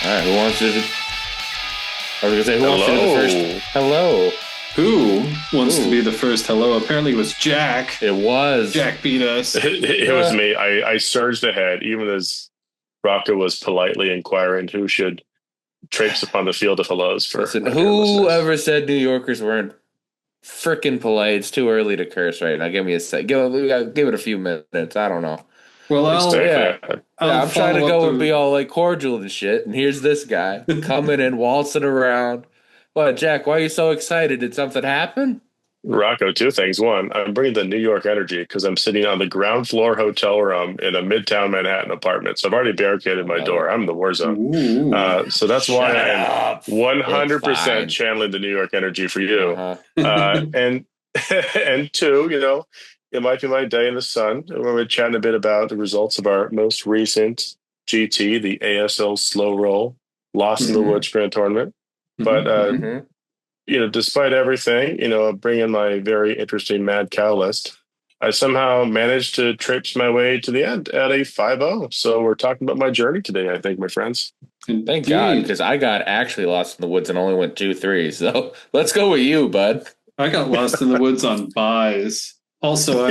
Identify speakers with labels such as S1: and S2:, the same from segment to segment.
S1: All right, who wants to? I was gonna say, who wants to be the first? Hello.
S2: Who wants to be the first? Hello. Apparently, it was Jack.
S1: It was.
S2: Jack beat us.
S3: It was me. I surged ahead, even as Rocco was politely inquiring who should traipse upon the field of hellos for.
S1: Listen, whoever said New Yorkers weren't freaking polite? It's too early to curse right now. Give me a sec. Give it a few minutes. I don't know.
S2: Well,
S1: I'm trying to go and be all like cordial and shit. And here's this guy coming in, waltzing around. What, Jack? Why are you so excited? Did something happen?
S3: Rocco, two things. One, I'm bringing the New York energy because I'm sitting on the ground floor hotel room in a midtown Manhattan apartment. So I've already barricaded my door. I'm in the war zone. So that's why I'm 100% channeling the New York energy for you. And two, it might be my day in the sun. We're chatting a bit about the results of our most recent GT, the ASL slow roll, Lost in the Woods Grand Tournament. But despite everything, bringing my very interesting mad cow list, I somehow managed to traipse my way to the end at a 5-0. So we're talking about my journey today, I think, my friends.
S1: Thank God, because I got actually lost in the woods and only went 2-3. So let's go with you, bud.
S2: I got lost in the woods on buys. Also,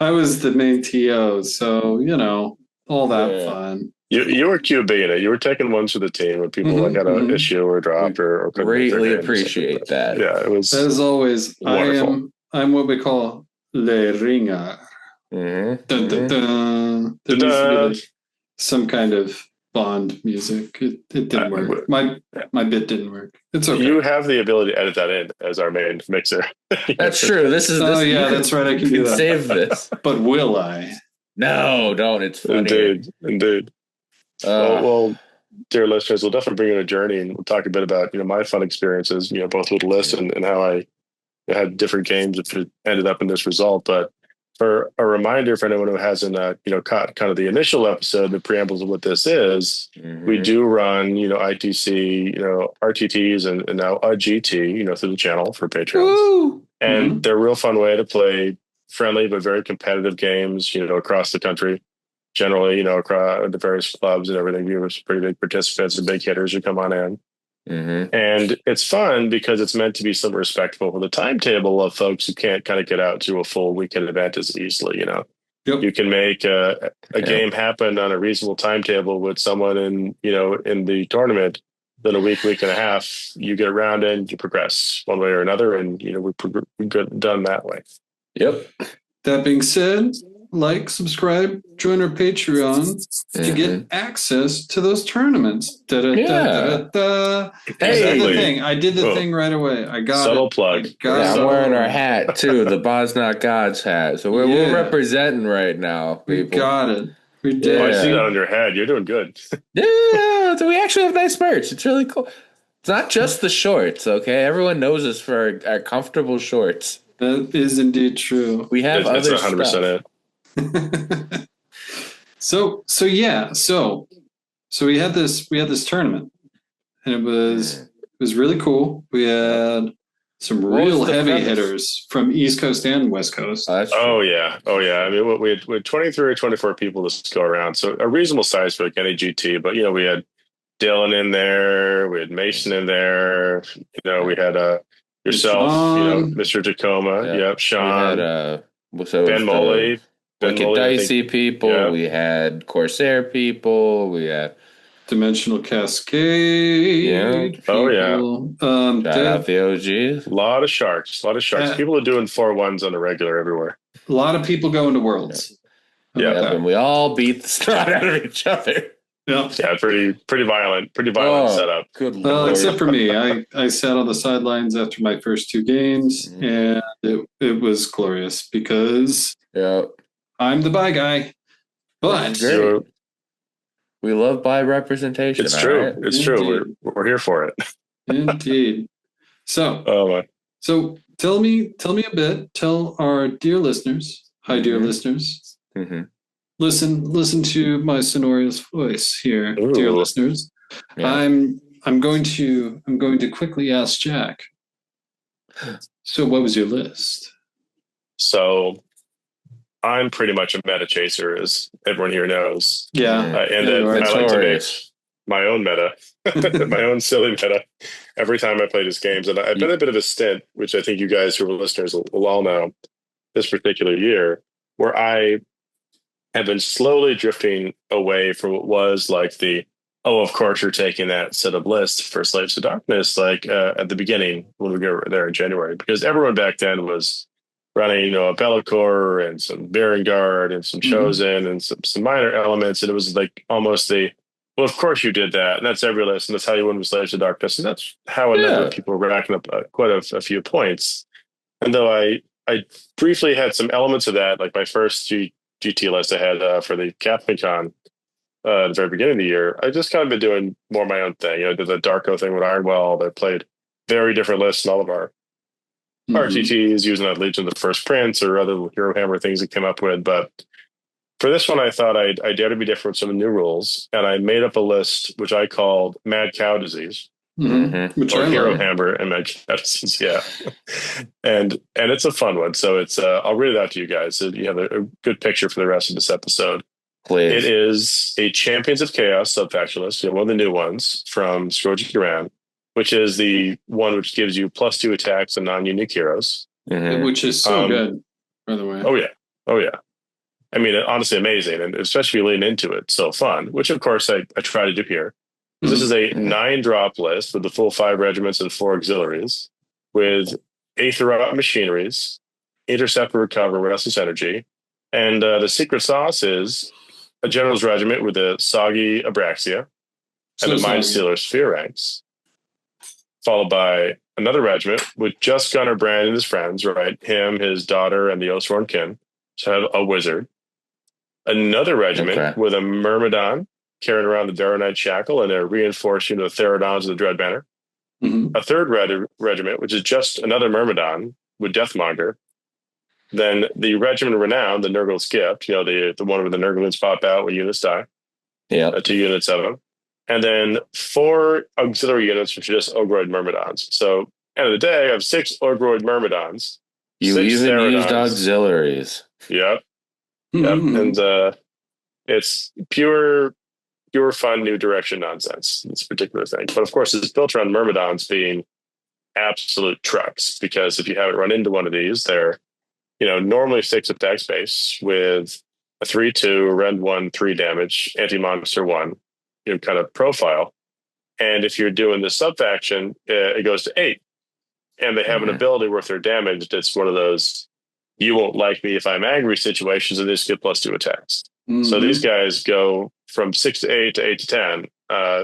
S2: I was the main TO, so all that fun.
S3: You were QBing it. You were taking ones for the team when people had an issue or dropped or
S1: greatly appreciate that.
S3: Yeah, it was.
S2: As always,
S3: wonderful.
S2: I'm what we call le ringer. Dun, dun, dun. There needs to be some kind of Bond music. It didn't work. My bit didn't work. It's okay.
S3: You have the ability to edit that in as our main mixer.
S1: That's true. That's right.
S2: I can do that.
S1: Save this.
S2: But will I?
S1: No, don't. It's funny.
S3: Indeed. Well, dear listeners, we'll definitely bring in a journey and we'll talk a bit about my fun experiences, both with the list and how I had different games if it ended up in this result. But for a reminder for anyone who hasn't caught kind of the initial episode, the preambles of what this is, we do run ITC, RTTs and now a GT, through the channel for Patreons. And they're a real fun way to play friendly but very competitive games, across the country. Generally, across the various clubs and everything, we have pretty big participants and big hitters who come on in. And it's fun because it's meant to be somewhat respectful for the timetable of folks who can't kind of get out to a full weekend event as easily. You can make a game happen on a reasonable timetable with someone in the tournament. Then a week and a half, you get around and you progress one way or another, and we get done that way.
S1: Yep.
S2: That being said, like, subscribe, join our Patreon to get access to those tournaments. I did the thing. I did the thing right away. I got
S3: subtle it. Plug.
S1: I'm wearing our hat too, the Bonds Not Gods hat. So we're representing right now, people.
S2: We got it. We did.
S3: I see that on your head. You're doing good.
S1: Yeah, so we actually have nice merch. It's really cool. It's not just the shorts, okay? Everyone knows us for our comfortable shorts.
S2: That is indeed true.
S1: We have other
S3: 100%
S1: stuff.
S3: it.
S2: So we had this tournament, and it was really cool. We had some real heavy hitters from East Coast and West Coast.
S3: Oh yeah. I mean, we had 23 or 24 people to go around, so a reasonable size for like any GT. But we had Dylan in there, we had Mason in there. We had yourself,
S2: Sean.
S3: Mr. Tacoma. Yep, Sean.
S1: We had
S3: Ben Moley.
S1: Wicked Dicey people. We had Corsair people. We had
S2: Dimensional Cascade.
S3: People.
S1: Shout out the OGs.
S3: A lot of sharks. People are doing 4-1s on the regular everywhere.
S2: A lot of people going to Worlds.
S1: And we all beat the snot out of each other.
S2: Yeah,
S3: pretty violent setup.
S1: Good Lord.
S2: Well, except for me, I sat on the sidelines after my first two games, and it was glorious because I'm the bye guy. But
S1: we love bye representation.
S3: It's true.
S1: Right?
S3: It's true. We're here for it.
S2: Indeed. So, tell me a bit. Tell our dear listeners. Hi, dear listeners. Listen to my sonorous voice here, dear listeners. Yeah. I'm going to quickly ask Jack. So, what was your list?
S3: So, I'm pretty much a meta chaser, as everyone here knows.
S2: Yeah,
S3: and I like to my own meta, my own silly meta every time I play these games. And I've been a bit of a stint, which I think you guys who are listeners will all know this particular year, where I have been slowly drifting away from what was like of course you're taking that set of lists for Slaves to Darkness, at the beginning when we go there in January, because everyone back then was running, a Be'lakor and some Varangard and some Chosen and some minor elements. And it was like almost well, of course you did that. And that's every list. And that's how you win with Slaves to Darkness. And that's how a number of people were racking up quite a few points. And though I briefly had some elements of that, like my first GT list I had for the Captain Con at the very beginning of the year, I just kind of been doing more my own thing. I did the Darko thing with Ironwell. I played very different lists in all of our RTTs, using that Legion of the First Prince or other Hero Hammer things that came up with. But for this one, I thought I dare to be different with some of the new rules. And I made up a list, which I called Mad Cow Disease. Which or Hero Hammer and Mad Cow Disease, yeah. and it's a fun one. So it's I'll read it out to you guys so you have a good picture for the rest of this episode.
S1: Please.
S3: It is a Champions of Chaos subfaction list, one of the new ones from Scourge Duran, which is the one which gives you +2 attacks on non-unique heroes.
S2: Which is so good, by the way.
S3: Oh, yeah. I mean, honestly amazing, and especially lean into it. So fun, which, of course, I try to do here. This is a 9-drop list with the full 5 regiments and 4 auxiliaries, with Aetherot machineries, Intercept, Recover, Restless Energy, and the secret sauce is a General's Regiment with a Soggy Abraxia and a Mind Stealer Sphere ranks, followed by another regiment with just Gunnar Brand and his friends, right? Him, his daughter, and the Oathsworn Kin. So a wizard. Another regiment with a Myrmidon carrying around the Darrow Shackle and a reinforcing of the Therodons of the Dread Banner. A third regiment, which is just another Myrmidon with Deathmonger. Then the Regiment of Renown, the Nurgle's Gift, the one where the Nurglings pop out when units die.
S1: Yeah.
S3: 2 units of them. And then 4 auxiliary units, which are just Ogroid Myrmidons. So, end of the day, I have 6 Ogroid Myrmidons.
S1: You even used auxiliaries.
S3: Yep. And it's pure fun, new direction nonsense, this particular thing. But of course, it's built around Myrmidons being absolute trucks, because if you haven't run into one of these, they're normally 6 attack space with a 3/2, rend 1, 3 damage, anti-monster 1, kind of profile. And if you're doing the sub-faction, it goes to 8. And they have an ability worth their damage that's one of those you won't like me if I'm angry situations, and they just get +2 attacks. So these guys go from 6 to 8 to 8 to 10,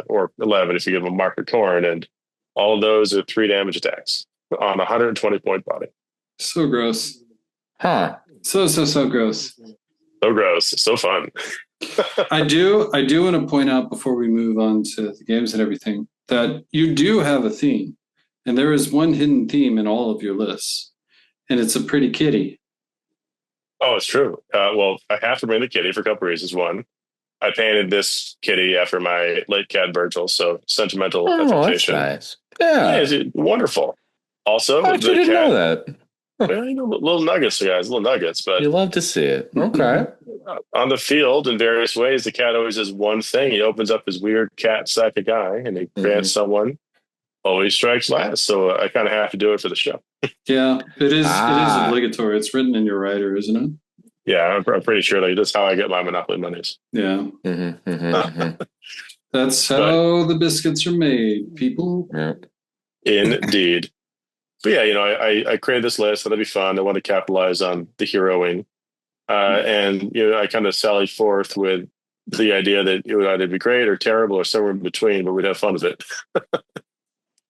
S3: or 11 if you give them Marker Corn, and all of those are 3 damage attacks on a 120-point body.
S2: So gross.
S1: Huh.
S2: So gross.
S3: So gross. So fun.
S2: I do want to point out before we move on to the games and everything that you do have a theme, and there is one hidden theme in all of your lists, and it's a pretty kitty.
S3: Oh, it's true. Well, I have to bring the kitty for a couple reasons. One, I painted this kitty after my late cat Virgil, so sentimental affectation.
S1: That's nice. Yeah,
S3: is it wonderful? Also,
S1: I didn't know that.
S3: Well, little nuggets, guys, little nuggets. But
S1: you love to see it. Okay.
S3: On the field, in various ways, the cat always does one thing. He opens up his weird cat psychic eye, and he grants someone always strikes last. So I kind of have to do it for the show.
S2: Yeah, it is. It is obligatory. It's written in your writer, isn't it?
S3: Yeah, I'm pretty sure that's how I get my Monopoly monies.
S2: Yeah. That's how the biscuits are made, people.
S1: Yeah.
S3: Indeed. But yeah, I created this list. That'd be fun. I want to capitalize on the heroing. And, I kind of sallied forth with the idea that it would either be great or terrible or somewhere in between, but we'd have fun with it.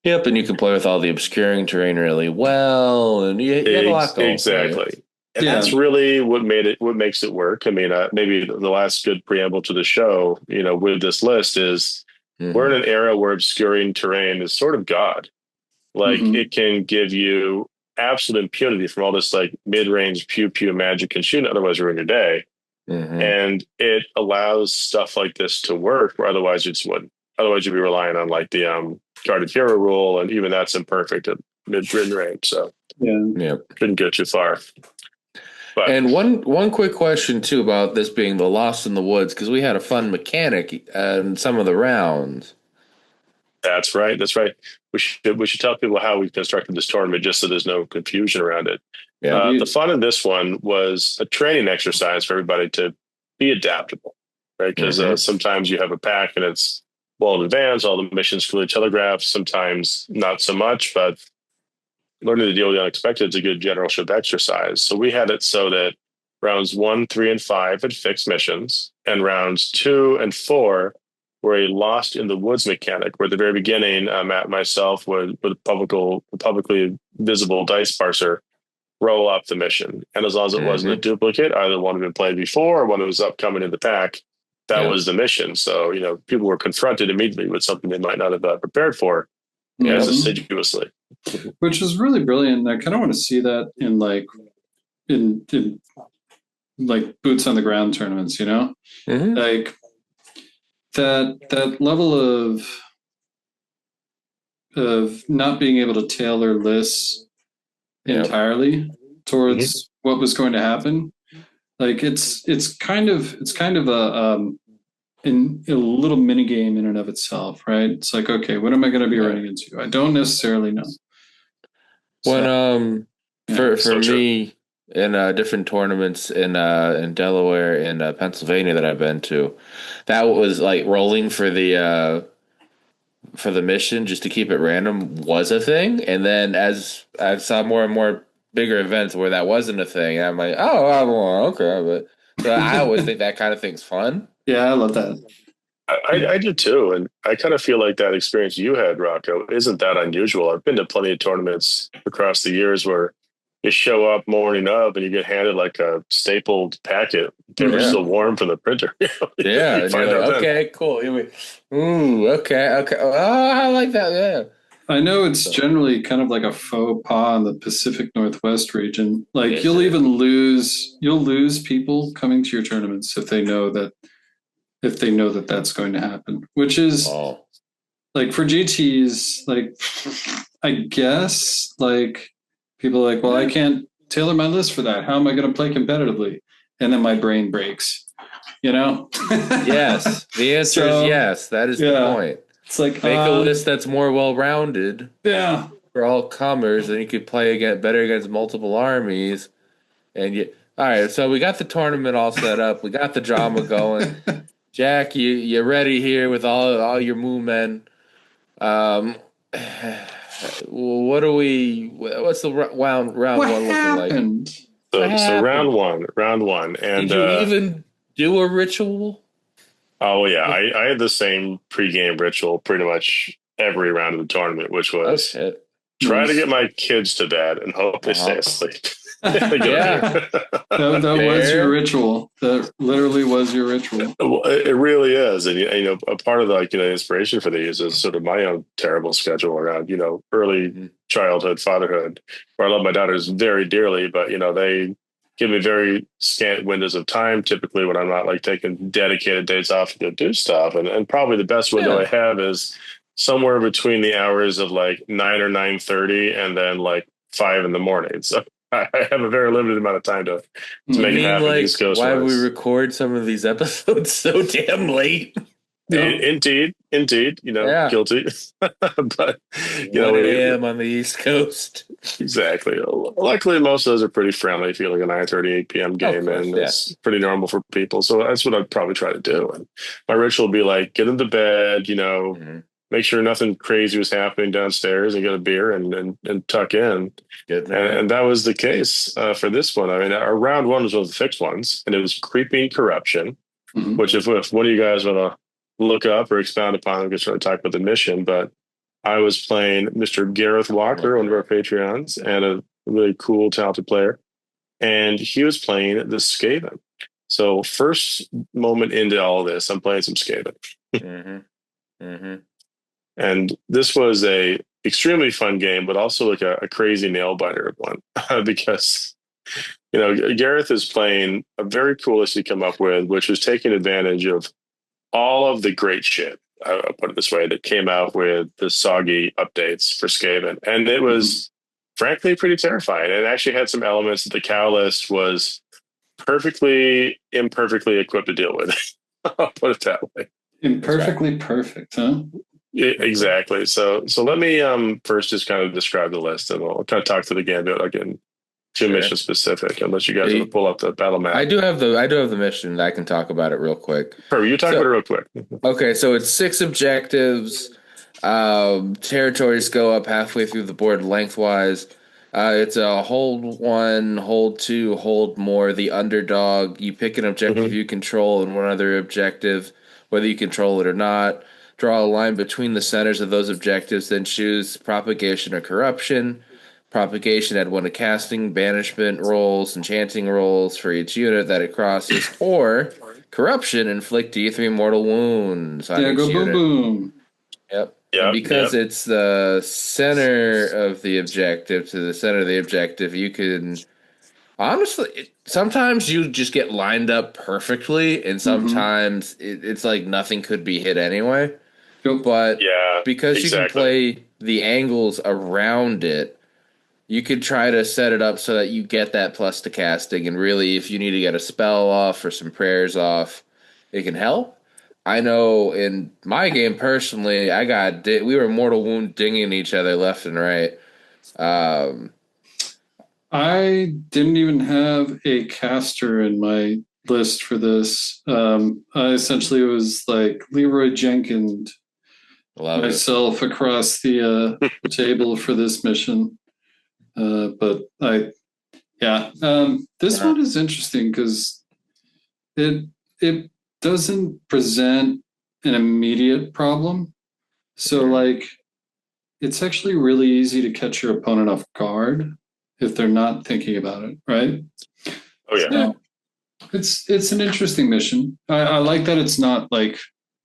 S1: Yep, and you can play with all the obscuring terrain really well, and you have a lot going.
S3: Exactly. And that's really what makes it work. I mean, maybe the last good preamble to the show, with this list is we're in an era where obscuring terrain is sort of God. Like it can give you absolute impunity from all this like mid-range pew magic and shooting, otherwise ruin your day. And it allows stuff like this to work where otherwise you just wouldn't. Otherwise you'd be relying on like the guarded hero rule, and even that's imperfect at mid range. So shouldn't go too far. But
S1: and one quick question too about this being the Lost in the Woods, because we had a fun mechanic in some of the rounds.
S3: That's right. That's right. We should tell people how we constructed this tournament, just so there's no confusion around it.
S1: Yeah.
S3: The fun of this one was a training exercise for everybody to be adaptable, right? Because sometimes you have a pack and it's well in advance, all the missions clearly telegraphed. Sometimes not so much, but learning to deal with the unexpected is a good generalship exercise. So we had it so that rounds 1, 3, and 5 had fixed missions, and rounds 2 and 4 were a lost in the woods mechanic, where at the very beginning, Matt and myself would publicly visible dice parser roll up the mission. And as long as it wasn't a duplicate, either one had been played before or one that was upcoming in the pack, that was the mission. So, people were confronted immediately with something they might not have prepared for as assiduously.
S2: Which is really brilliant. I kind of want to see that in like boots on the ground tournaments, like that level of not being able to tailor lists entirely towards what was going to happen. Like it's kind of a little mini game in and of itself, right? It's like, okay, what am I going to be running into? I don't necessarily know.
S1: When for me in different tournaments in Delaware and Pennsylvania that I've been to, that was like rolling for the mission just to keep it random was a thing, and then as I saw more and more bigger events where that wasn't a thing, I'm like, oh, okay, but I always think that kind of thing's fun.
S2: Yeah, I love that.
S3: I do too, and I kind of feel like that experience you had, Rocco, isn't that unusual. I've been to plenty of tournaments across the years where you show up morning of and you get handed like a stapled packet, paper still warm from the printer.
S1: Yeah, and you're like, okay, cool. Ooh, okay. Oh, I like that. Yeah.
S2: I know it's generally kind of like a faux pas in the Pacific Northwest region. Like you'll lose people coming to your tournaments if they know that that's going to happen, which is like for GTs, like I guess like people are like, well, I can't tailor my list for that. How am I going to play competitively? And then my brain breaks,
S1: Yes. The answer is yes. That is the point.
S2: It's like
S1: make a list that's more well-rounded.
S2: Yeah.
S1: For all comers, and you could play better against multiple armies. And all right, so we got the tournament all set up. We got the drama going. Jack, you're ready here with all your Moo men. What's the round one looking
S2: happened?
S3: Like? So round one. And
S1: did you even do a ritual?
S3: Oh yeah, I had the same pregame ritual pretty much every round of the tournament, which was try to get my kids to bed and hope they stay asleep.
S2: That was your ritual. That literally was your ritual.
S3: It really is, and a part of the inspiration for these is sort of my own terrible schedule around early childhood, fatherhood, where I love my daughters very dearly, but they give me very scant windows of time, typically when I'm not like taking dedicated days off to go do stuff. And probably the best window I have is somewhere between the hours of like 9 or 9:30 and then like 5 in the morning. So I have a very limited amount of time to make it happen.
S1: Like East Coast why we record some of these episodes so damn late.
S3: Indeed, guilty. But
S1: 1 a.m. on the East Coast.
S3: Exactly. Luckily, most of those are pretty friendly. If you like a 9:30, 8 p.m. game, and it's pretty normal for people. So that's what I'd probably try to do. And my ritual would be like, get into bed, make sure nothing crazy was happening downstairs, and get a beer and tuck in. And that was the case for this one. I mean, our round one was one of the fixed ones, and it was Creeping Corruption, which if one of you guys want to look up or expound upon, we can sort of talk about the mission. But I was playing Mr. Gareth Walker, one of our Patreons, and a really cool, talented player. And he was playing the Skaven. So first moment into all of this, I'm playing some Skaven. And this was a extremely fun game, but also like a crazy nail biter of one because, Gareth is playing a very cool list he come up with, which was taking advantage of all of the great shit, I'll put it this way, that came out with the soggy updates for Skaven. And it was frankly pretty terrifying. It actually had some elements that the cow list was perfectly imperfectly equipped to deal with. I'll put it that way.
S2: Imperfectly perfect, huh?
S3: Exactly. So let me first just kind of describe the list, and we'll kind of talk to the gambit again. Too mission specific, unless you guys want to pull up the battle map.
S1: I do have the mission. I can talk about it real quick.
S3: Perfect. You talk about it real quick.
S1: Okay, so it's 6 objectives. Territories go up halfway through the board lengthwise. It's a hold 1, hold 2, hold more. The underdog. You pick an objective you control and one other objective, whether you control it or not. Draw a line between the centers of those objectives, then choose propagation or corruption. Propagation add 1 to casting, banishment rolls, enchanting rolls for each unit that it crosses, or corruption inflict D3 mortal wounds on each unit.
S2: Boom.
S1: Yep. And because it's the center of the objective to the center of the objective, you can honestly sometimes you just get lined up perfectly, and sometimes it's like nothing could be hit anyway. But because you can play the angles around it, you could try to set it up so that you get that plus to casting, and really, if you need to get a spell off or some prayers off, it can help. I know in my game personally, we were mortal wound dinging each other left and right.
S2: I didn't even have a caster in my list for this. I essentially was like Leroy Jenkins myself across the table for this mission. This one is interesting because it doesn't present an immediate problem. So like it's actually really easy to catch your opponent off guard if they're not thinking about it, right?
S3: Oh yeah.
S2: So it's an interesting mission. I like that it's not like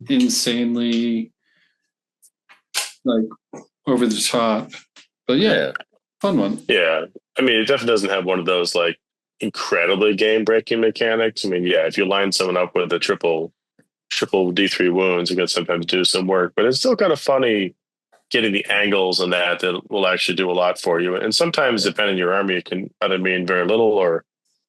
S2: insanely like over the top. But fun one.
S3: Yeah. I mean, it definitely doesn't have one of those like incredibly game breaking mechanics. I mean, if you line someone up with a triple D3 wounds, you can sometimes do some work, but it's still kind of funny getting the angles on that will actually do a lot for you. And sometimes, depending on your army, it can either mean very little or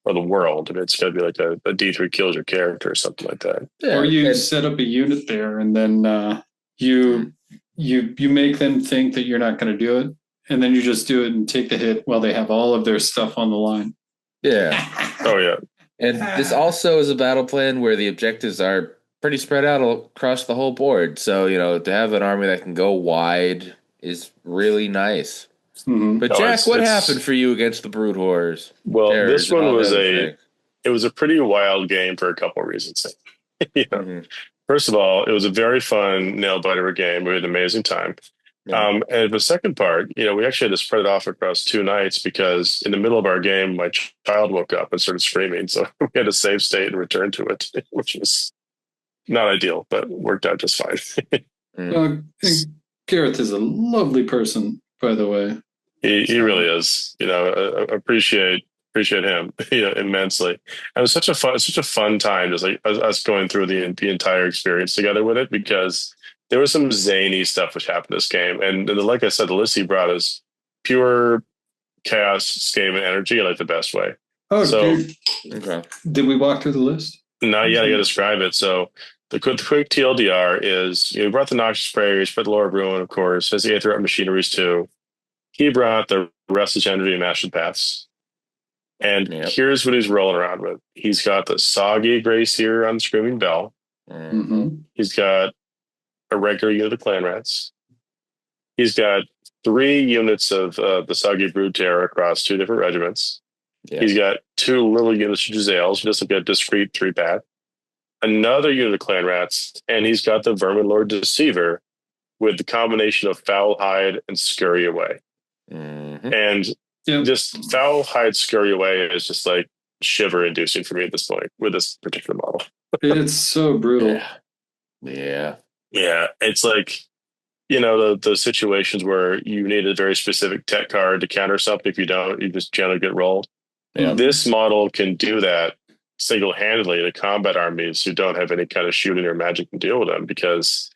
S3: the world. I mean, it's going to be like a D3 kills your character or something like that.
S2: Yeah, or you set up a unit there and then you make them think that you're not going to do it. And then you just do it and take the hit while they have all of their stuff on the line.
S1: Yeah.
S3: Oh, yeah.
S1: And this also is a battle plan where the objectives are pretty spread out across the whole board. So, to have an army that can go wide is really nice. Mm-hmm. But Jack, what happened for you against the Brood Horrors?
S3: Well, this one was it was a pretty wild game for a couple of reasons. First of all, it was a very fun nail biter game. We had an amazing time. And the second part, we actually had to spread it off across 2 nights because in the middle of our game, my child woke up and started screaming. So we had to save state and return to it, which was not ideal, but worked out just fine.
S2: Gareth is a lovely person, by the way.
S3: He really is. I appreciate him, immensely. And it was such a fun time, just like us going through the entire experience together with it, because there was some zany stuff which happened in this game. And like I said, the list he brought is pure chaos, scheme, and energy in like the best way.
S2: Oh, so did we walk through the list?
S3: Not yet. I got to describe it. So the quick TLDR is he brought the Noxious Prayers, put the Lore of Ruin, of course, has the Aether Machineries too. He brought the Restless Energy and Mastered Paths. And here's what he's rolling around with. He's got the Soggy Grey Seer on the Screaming Bell.
S2: Mm-hmm.
S3: He's got a regular unit of Clan Rats. He's got 3 units of the Soggy Brood Terror across 2 different regiments. Yeah. He's got 2 little units of Giselles, just like a discrete 3-path. Another unit of Clan Rats, and he's got the Vermin Lord Deceiver with the combination of Foul Hide and Scurry Away. Mm-hmm. And just Foul Hide, Scurry Away is just like shiver inducing for me at this point with this particular model.
S2: It's so brutal.
S1: Yeah.
S3: It's like, the situations where you need a very specific tech card to counter something. If you don't, you just generally get rolled. Yeah. This model can do that single-handedly to combat armies who don't have any kind of shooting or magic to deal with them, because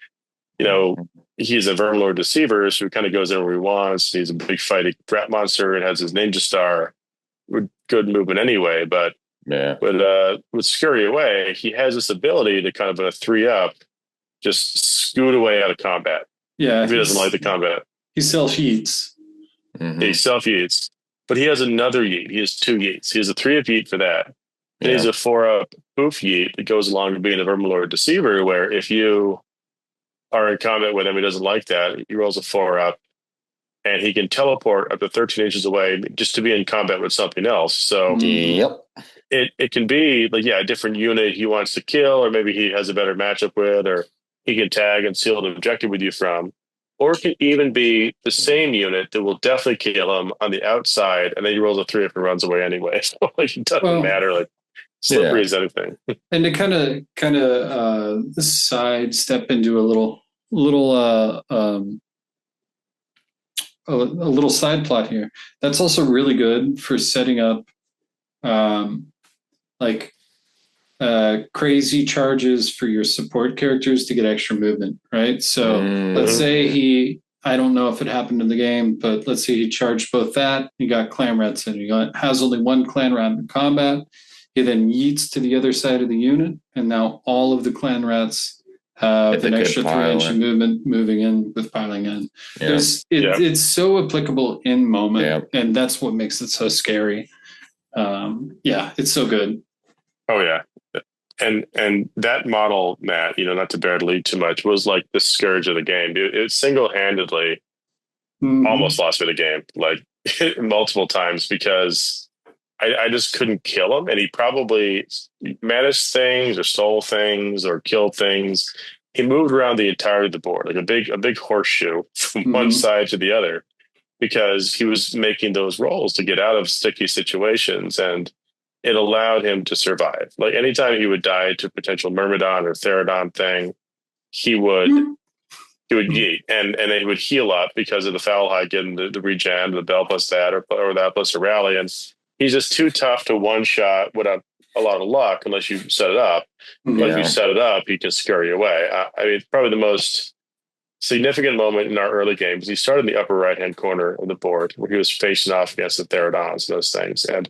S3: he's a Vermin Lord Deceiver, so he kind of goes in where he wants. He's a big fighting threat monster and has his Ninja Star with good movement anyway, but
S1: Yeah.
S3: But with Scurry Away, he has this ability to kind of a 3-up, just scoot away out of combat.
S2: Yeah.
S3: If he doesn't like the combat.
S2: He self-yeets.
S3: He self-yeets. But he has another yeet. He has 2 yeets. He has a 3-up yeet for that. And he's a 4-up poof yeet that goes along with being a Vermalord Deceiver, where if you are in combat with him, he doesn't like that. He rolls a 4-up, and he can teleport up to 13 inches away just to be in combat with something else. So it can be like, a different unit he wants to kill, or maybe he has a better matchup with, or he can tag and seal the objective with you from. Or it can even be the same unit that will definitely kill him on the outside, and then he rolls a 3 if and runs away anyway. So it doesn't matter. Like, slippery as anything.
S2: And to kind of sidestep into a little side plot here. That's also really good for setting up crazy charges for your support characters to get extra movement, right? So let's say I don't know if it happened in the game, but let's say he charged both that, he got clan rats and has only one clan rat in combat. He then yeets to the other side of the unit, and now all of the clan rats have an extra 3-inch movement moving in with piling in. Yeah. It's so applicable in moment, and that's what makes it so scary. It's so good.
S3: Oh yeah. And that model, Matt, not to bear the lead too much, was like the scourge of the game. It single-handedly almost lost me the game, like multiple times, because I just couldn't kill him. And he probably menaced things or stole things or killed things. He moved around the entirety of the board, like a big horseshoe from one side to the other, because he was making those rolls to get out of sticky situations. And it allowed him to survive. Like anytime he would die to a potential Myrmidon or Therodon thing, he would yeet, and then he would heal up because of the foul high, getting the regen, the bell plus that, or that plus a rally. And he's just too tough to one shot without a lot of luck unless you set it up. But if you set it up, he can scurry away. I mean, probably the most significant moment in our early games, he started in the upper right-hand corner of the board where he was facing off against the Therodons and those things. And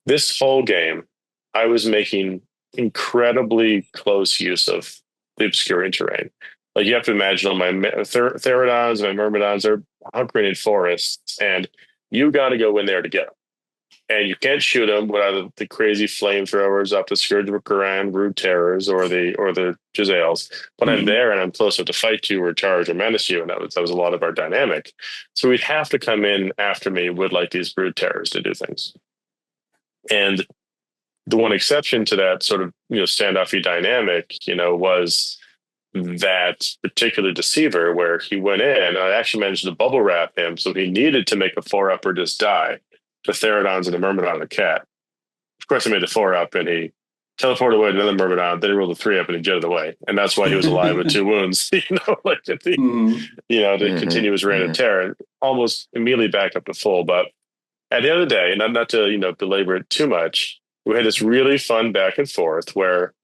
S3: this whole game, I was making incredibly close use of the obscuring terrain. Like, you have to imagine all my Therodons, my Myrmidons are hunkering in forests, and you got to go in there to get them. And you can't shoot them without the crazy flamethrowers up the Scourge of Quran, Rude Terrors, or the Jezzails. But I'm there and I'm close enough to fight you or charge or menace you, and that was a lot of our dynamic. So we'd have to come in after me with like these Rude Terrors to do things. And the one exception to that sort of standoffy dynamic, was that particular Deceiver where he went in. And I actually managed to bubble wrap him, so he needed to make a 4-up or just die. The Therodons and the Myrmidon and the cat. Of course, I made a 4-up and he teleported away to another Myrmidon. Then he rolled a 3-up and he jetted away, and that's why he was alive with 2 wounds. To continue his reign of terror, almost immediately back up to full, but. At the end of the day, and not to belabor it too much, we had this really fun back and forth where,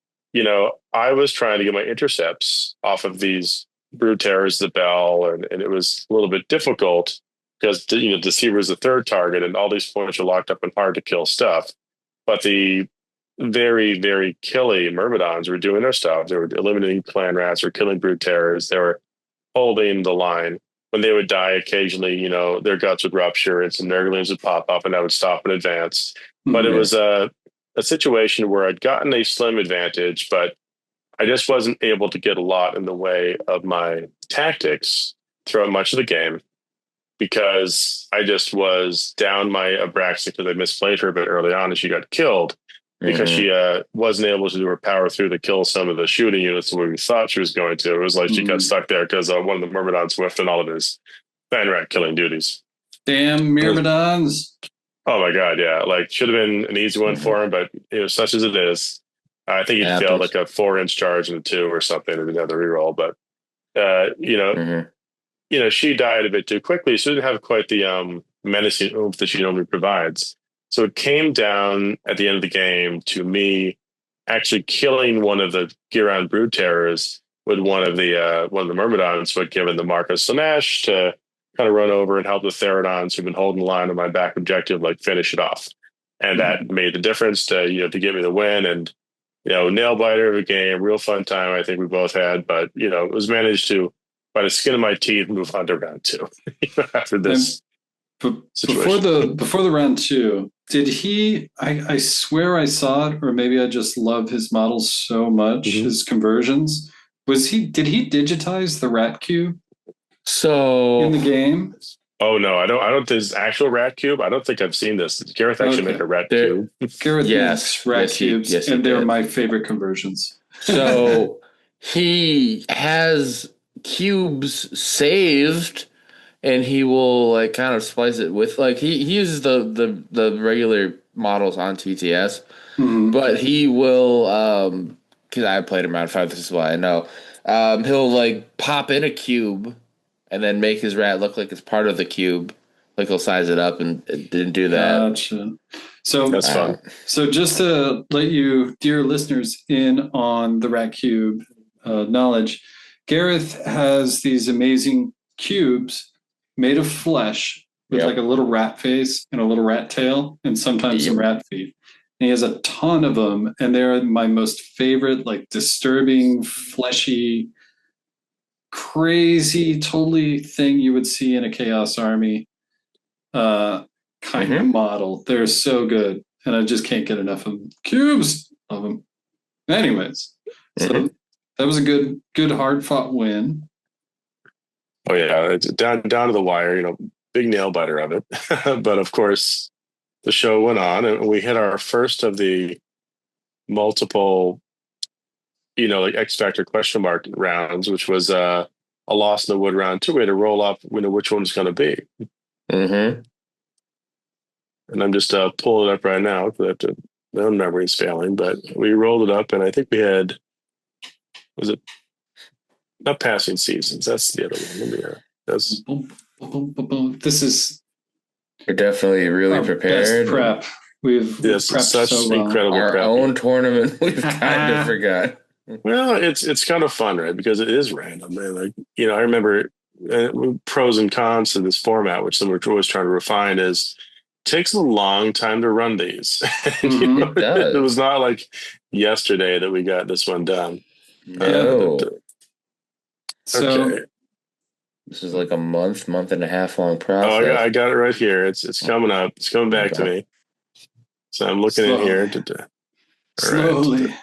S3: I was trying to get my intercepts off of these Brood Terrors, the Bell, and it was a little bit difficult because Deceiver is the third target, and all these points are locked up in hard to kill stuff. But the very, very killy Myrmidons were doing their stuff. They were eliminating clan rats or killing Brood Terrors. They were holding the line. When they would die occasionally, their guts would rupture and some Nergalings would pop up, and that would stop in advance. But it was a situation where I'd gotten a slim advantage, but I just wasn't able to get a lot in the way of my tactics throughout much of the game because I just was down my Abraxas because I misplayed her a bit early on and she got killed because she wasn't able to do her power through to kill some of the shooting units the way we thought she was going to. It was like she got stuck there because one of the Myrmidons whiffed on all of his fan rat killing duties.
S2: Damn Myrmidons.
S3: Oh my God, yeah. Like, should have been an easy one for him, but such as it is. I think he failed like a 4-inch charge and a 2 or something in another reroll. But, she died a bit too quickly. So she didn't have quite the menacing oomph that she normally provides. So it came down at the end of the game to me actually killing one of the Giron Brood Terrors with one of the Myrmidons who had given the Marcus Slaanesh to kind of run over and help the Therodons who've been holding the line on my back objective, like finish it off. and that made the difference to get me the win. And nail biter of a game, real fun time. I think we both had, but it was managed to, by the skin of my teeth, move on to round 2 after this.
S2: Before the round 2, did he? I swear I saw it, or maybe I just love his models so much, his conversions. Did he digitize the rat cube?
S1: So
S2: in the game?
S3: Oh no, I don't. There's actual rat cube. I don't think I've seen this. Did Gareth actually make a rat cube?
S2: Gareth makes rat cubes, and they're my favorite conversions.
S1: So he has cubes saved, and he will like kind of splice it with he uses the regular models on TTS, but he will because I played him around 5. This is why I know. He'll like pop in a cube and then make his rat look like it's part of the cube. Like he'll size it up and didn't do that.
S2: Gotcha. So
S3: that's fun.
S2: So just to let you, dear listeners, in on the rat cube knowledge, Gareth has these amazing cubes made of flesh with like a little rat face and a little rat tail and sometimes some rat feet. And he has a ton of them, and they're my most favorite, like disturbing, fleshy, crazy, totally thing you would see in a Chaos Army kind of model. They're so good, and I just can't get enough of them. Cubes of them. Anyways, so that was a good hard fought win.
S3: Oh yeah, it's down to the wire. Big nail biter of it. But of course, the show went on, and we hit our first of the multiple, like X Factor question mark rounds, which was a loss in the wood round 2. We had to roll up, which one it's going to be. And I'm just pulling it up right now because my own memory is failing. But we rolled it up, and I think we had, was it not Passing Seasons? That's the other
S2: one. This is.
S1: You're definitely really prepared.
S2: Best prep. We've prepped
S3: such
S2: so
S3: incredible
S1: our
S3: prep.
S1: own tournament. We've kind of forgot.
S3: Well, it's kind of fun, right? Because it is random. And I remember pros and cons to this format, which we're always trying to refine, is it takes a long time to run these.
S1: It does.
S3: It was not like yesterday that we got this one done.
S1: No.
S2: So
S1: this is like a month and a half long process.
S3: Oh, I got it right here. It's coming up. It's coming back to me. So I'm looking in here.
S2: Slowly.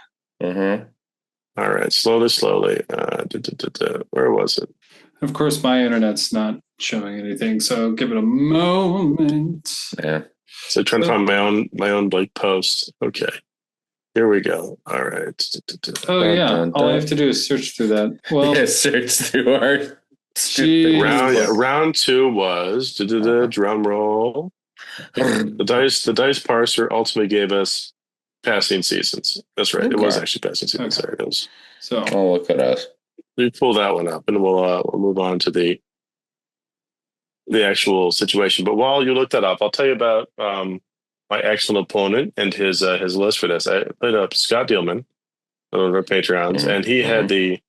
S3: All right. Slowly. Where was it?
S2: Of course, my internet's not showing anything, so give it a moment.
S1: Yeah.
S3: So trying to find my own like post. Okay. Here we go. All right.
S2: Oh yeah. All I have to do is search through that. Well,
S1: search through our
S3: round 2 was drum roll. The dice parser ultimately gave us Passing Seasons. That's right. Okay. It was actually Passing Seasons. Okay. There it is.
S2: So
S1: look at us.
S3: We pull that one up, and we'll move on to the actual situation. But while you look that up, I'll tell you about my excellent opponent and his list for this. I played up Scott Dealman, one of our Patreons, and he had the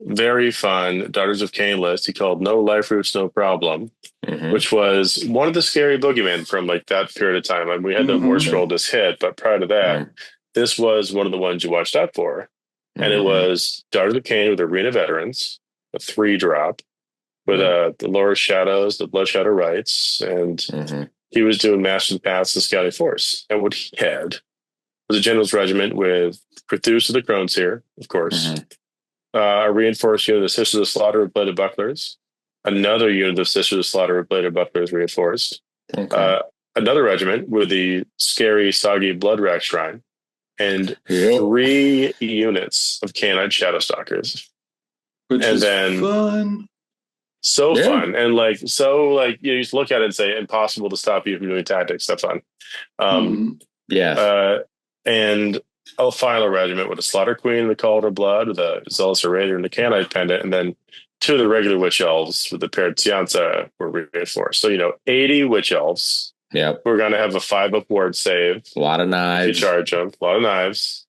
S3: very fun Daughters of Cain list he called No Life Roots, No Problem, which was one of the scary boogeymen from like that period of time. I mean, we had the Morse roll just hit, but prior to that, this was one of the ones you watched out for. And it was Daughters of Cain with Arena Veterans, a 3-drop, with the Lower Shadows, the Blood Shadow Rites, and he was doing Masters of the Paths and Scouting Force. And what he had was a General's Regiment with Cthulhu of the Crones here, of course. A reinforced unit of Sisters of Slaughter with Bladed Bucklers. Another unit of Sisters of Slaughter with Bladed Bucklers reinforced. Another regiment with the scary, soggy Blood Rack Shrine. And 3 units of Canine Shadowstalkers.
S2: Which is fun.
S3: So fun. And you just look at it and say, impossible to stop you from doing tactics. That's fun. And a final regiment with a Slaughter Queen and the Cauldron of Blood, with a Zealous Orator and the Canine Pendant, and then 2 of the regular Witch Elves with the paired Tianza were reinforced. So, 80 Witch Elves.
S1: Yep.
S3: We're going to have a 5-up ward save.
S1: A lot of knives.
S3: If you charge them. A lot of knives.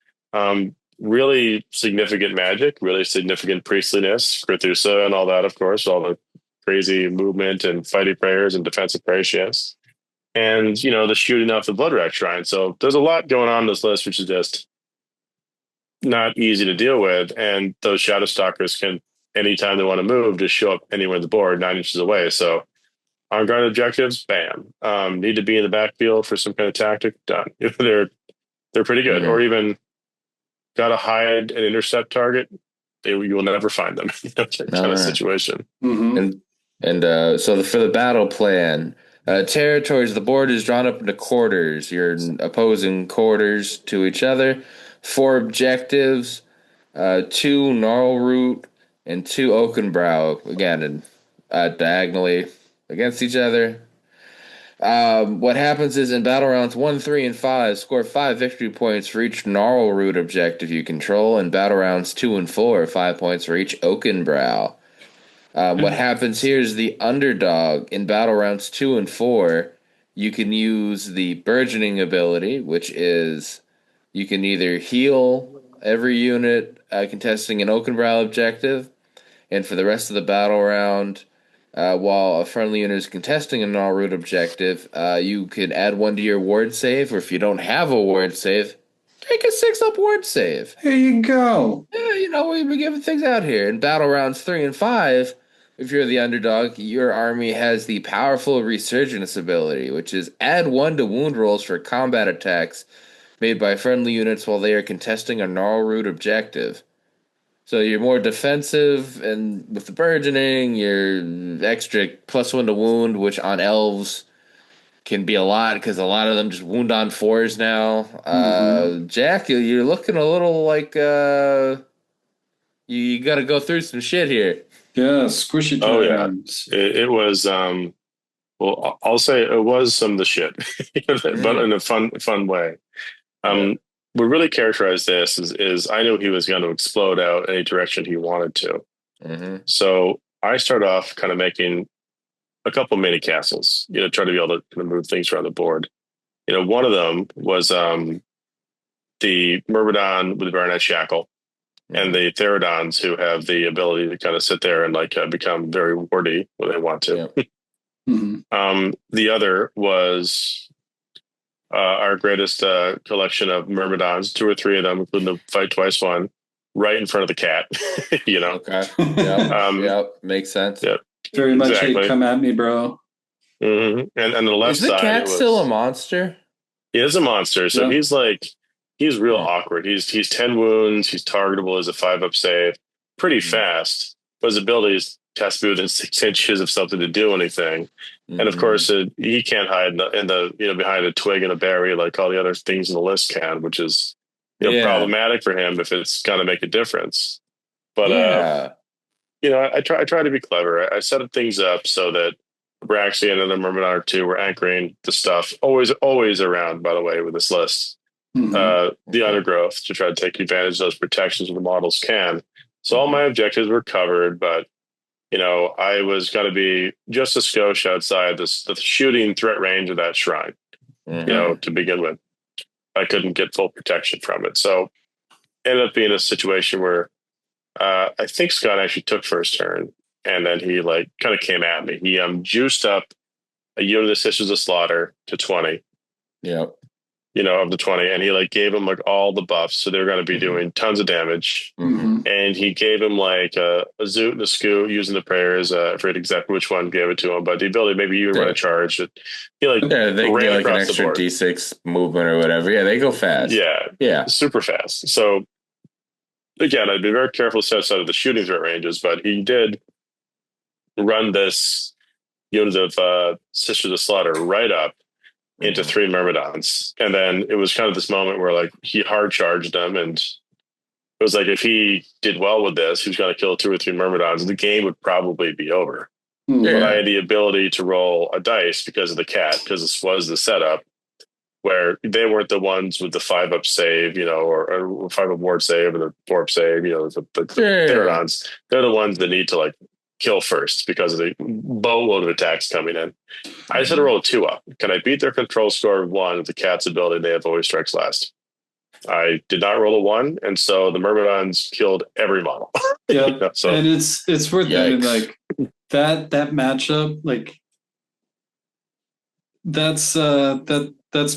S3: Really significant magic, really significant priestliness, Cthulhu and all that, of course, all the crazy movement and fighting prayers and defensive prayers she has. and the shooting off the Bloodwrack Shrine. So there's a lot going on this list, which is just not easy to deal with. And those Shadow Stalkers can, anytime they want to move, just show up anywhere on the board 9 inches away. So on guard objectives, bam. Need to be in the backfield for some kind of tactic, done. They're pretty good. Or even got to hide an intercept target, you will never find them. Kind of situation.
S1: And so for the battle plan, territories, the board is drawn up into quarters. You're opposing quarters to each other. 4 objectives, 2 Gnarl Root, and 2 Oakenbrow, again, diagonally against each other. What happens is in battle rounds 1, 3, and 5, score 5 victory points for each Gnarl Root objective you control, and battle rounds 2 and 4, 5 points for each Oakenbrow. What happens here is the underdog in battle rounds 2 and 4, you can use the burgeoning ability, which is you can either heal every unit contesting an Oakenbrow objective, and for the rest of the battle round, while a friendly unit is contesting a Gnarl Root objective, you can add 1 to your ward save, or if you don't have a ward save, take a 6-up ward save.
S2: There you go.
S1: Yeah, we've been giving things out here. In battle rounds 3 and 5, if you're the underdog, your army has the powerful Resurgence ability, which is add 1 to wound rolls for combat attacks made by friendly units while they are contesting a Gnarl Root objective. So you're more defensive, and with the burgeoning, you're extra +1 to wound, which on elves can be a lot because a lot of them just wound on 4s now. Jack, you're looking a little like you got to go through some shit here.
S2: Yeah, squishy times.
S3: Oh, yeah. It was, well, I'll say it was some of the shit, but in a fun way. What really characterized this is I knew he was going to explode out any direction he wanted to. So I started off kind of making a couple mini castles, try to be able to kind of move things around the board. One of them was the Myrmidon with the Baronet Shackle and the Therodons who have the ability to kind of sit there and become very wardy when they want to. The other was our greatest collection of Myrmidons, 2 or 3 of them, including the Fight Twice one, right in front of the cat.
S1: Okay. Yep. Makes sense.
S3: Yep.
S2: Very much come at me, bro.
S3: And on the left
S1: side, is the cat still a monster?
S3: He is a monster. So he's real awkward. He's 10 wounds. He's targetable as a 5-up save. Pretty fast. But his abilities has to be within 6 inches of something to do anything. And of course, he can't hide in the behind a twig and a berry like all the other things in the list can, which is problematic for him if it's going to make a difference. But I try to be clever. I set things up so that Braxy and another Myrmidon or 2 were anchoring the stuff always around. By the way, with this list, the undergrowth to try to take advantage of those protections the models can. So all my objectives were covered, but I was going to be just a skosh outside the shooting threat range of that shrine, to begin with. I couldn't get full protection from it. So ended up being a situation where I think Scott actually took first turn, and then he kind of came at me. He juiced up a unit of Sisters of Slaughter to 20.
S1: Yep.
S3: Of the 20, and he gave him all the buffs, so they're going to be doing tons of damage. And he gave him a Zoot and a Scoot using the prayers. I forget exactly which one gave it to him, but the ability maybe you run a charge. He
S1: they get an extra D6 movement or whatever. Yeah, they go fast.
S3: Yeah, super fast. So again, I'd be very careful to set aside of the shooting threat ranges, but he did run this unit of Sisters of Slaughter right up into 3 Myrmidons. And then it was kind of this moment where he hard charged them, and it was if he did well with this, he was going to kill 2 or 3 Myrmidons, and the game would probably be over. But I had the ability to roll a dice because of the cat, because this was the setup where they weren't the ones with the 5-up save, or 5-up ward save or the 4-up save, the Therodons. They're the ones that need to kill first because of the boatload of attacks coming in. I just had to roll a 2-up. Can I beat their control score of 1 with the cat's ability? They have always strikes last. I did not roll a 1, and so the Myrmidons killed every model.
S2: Yeah, so, and it's worth noting that matchup. that's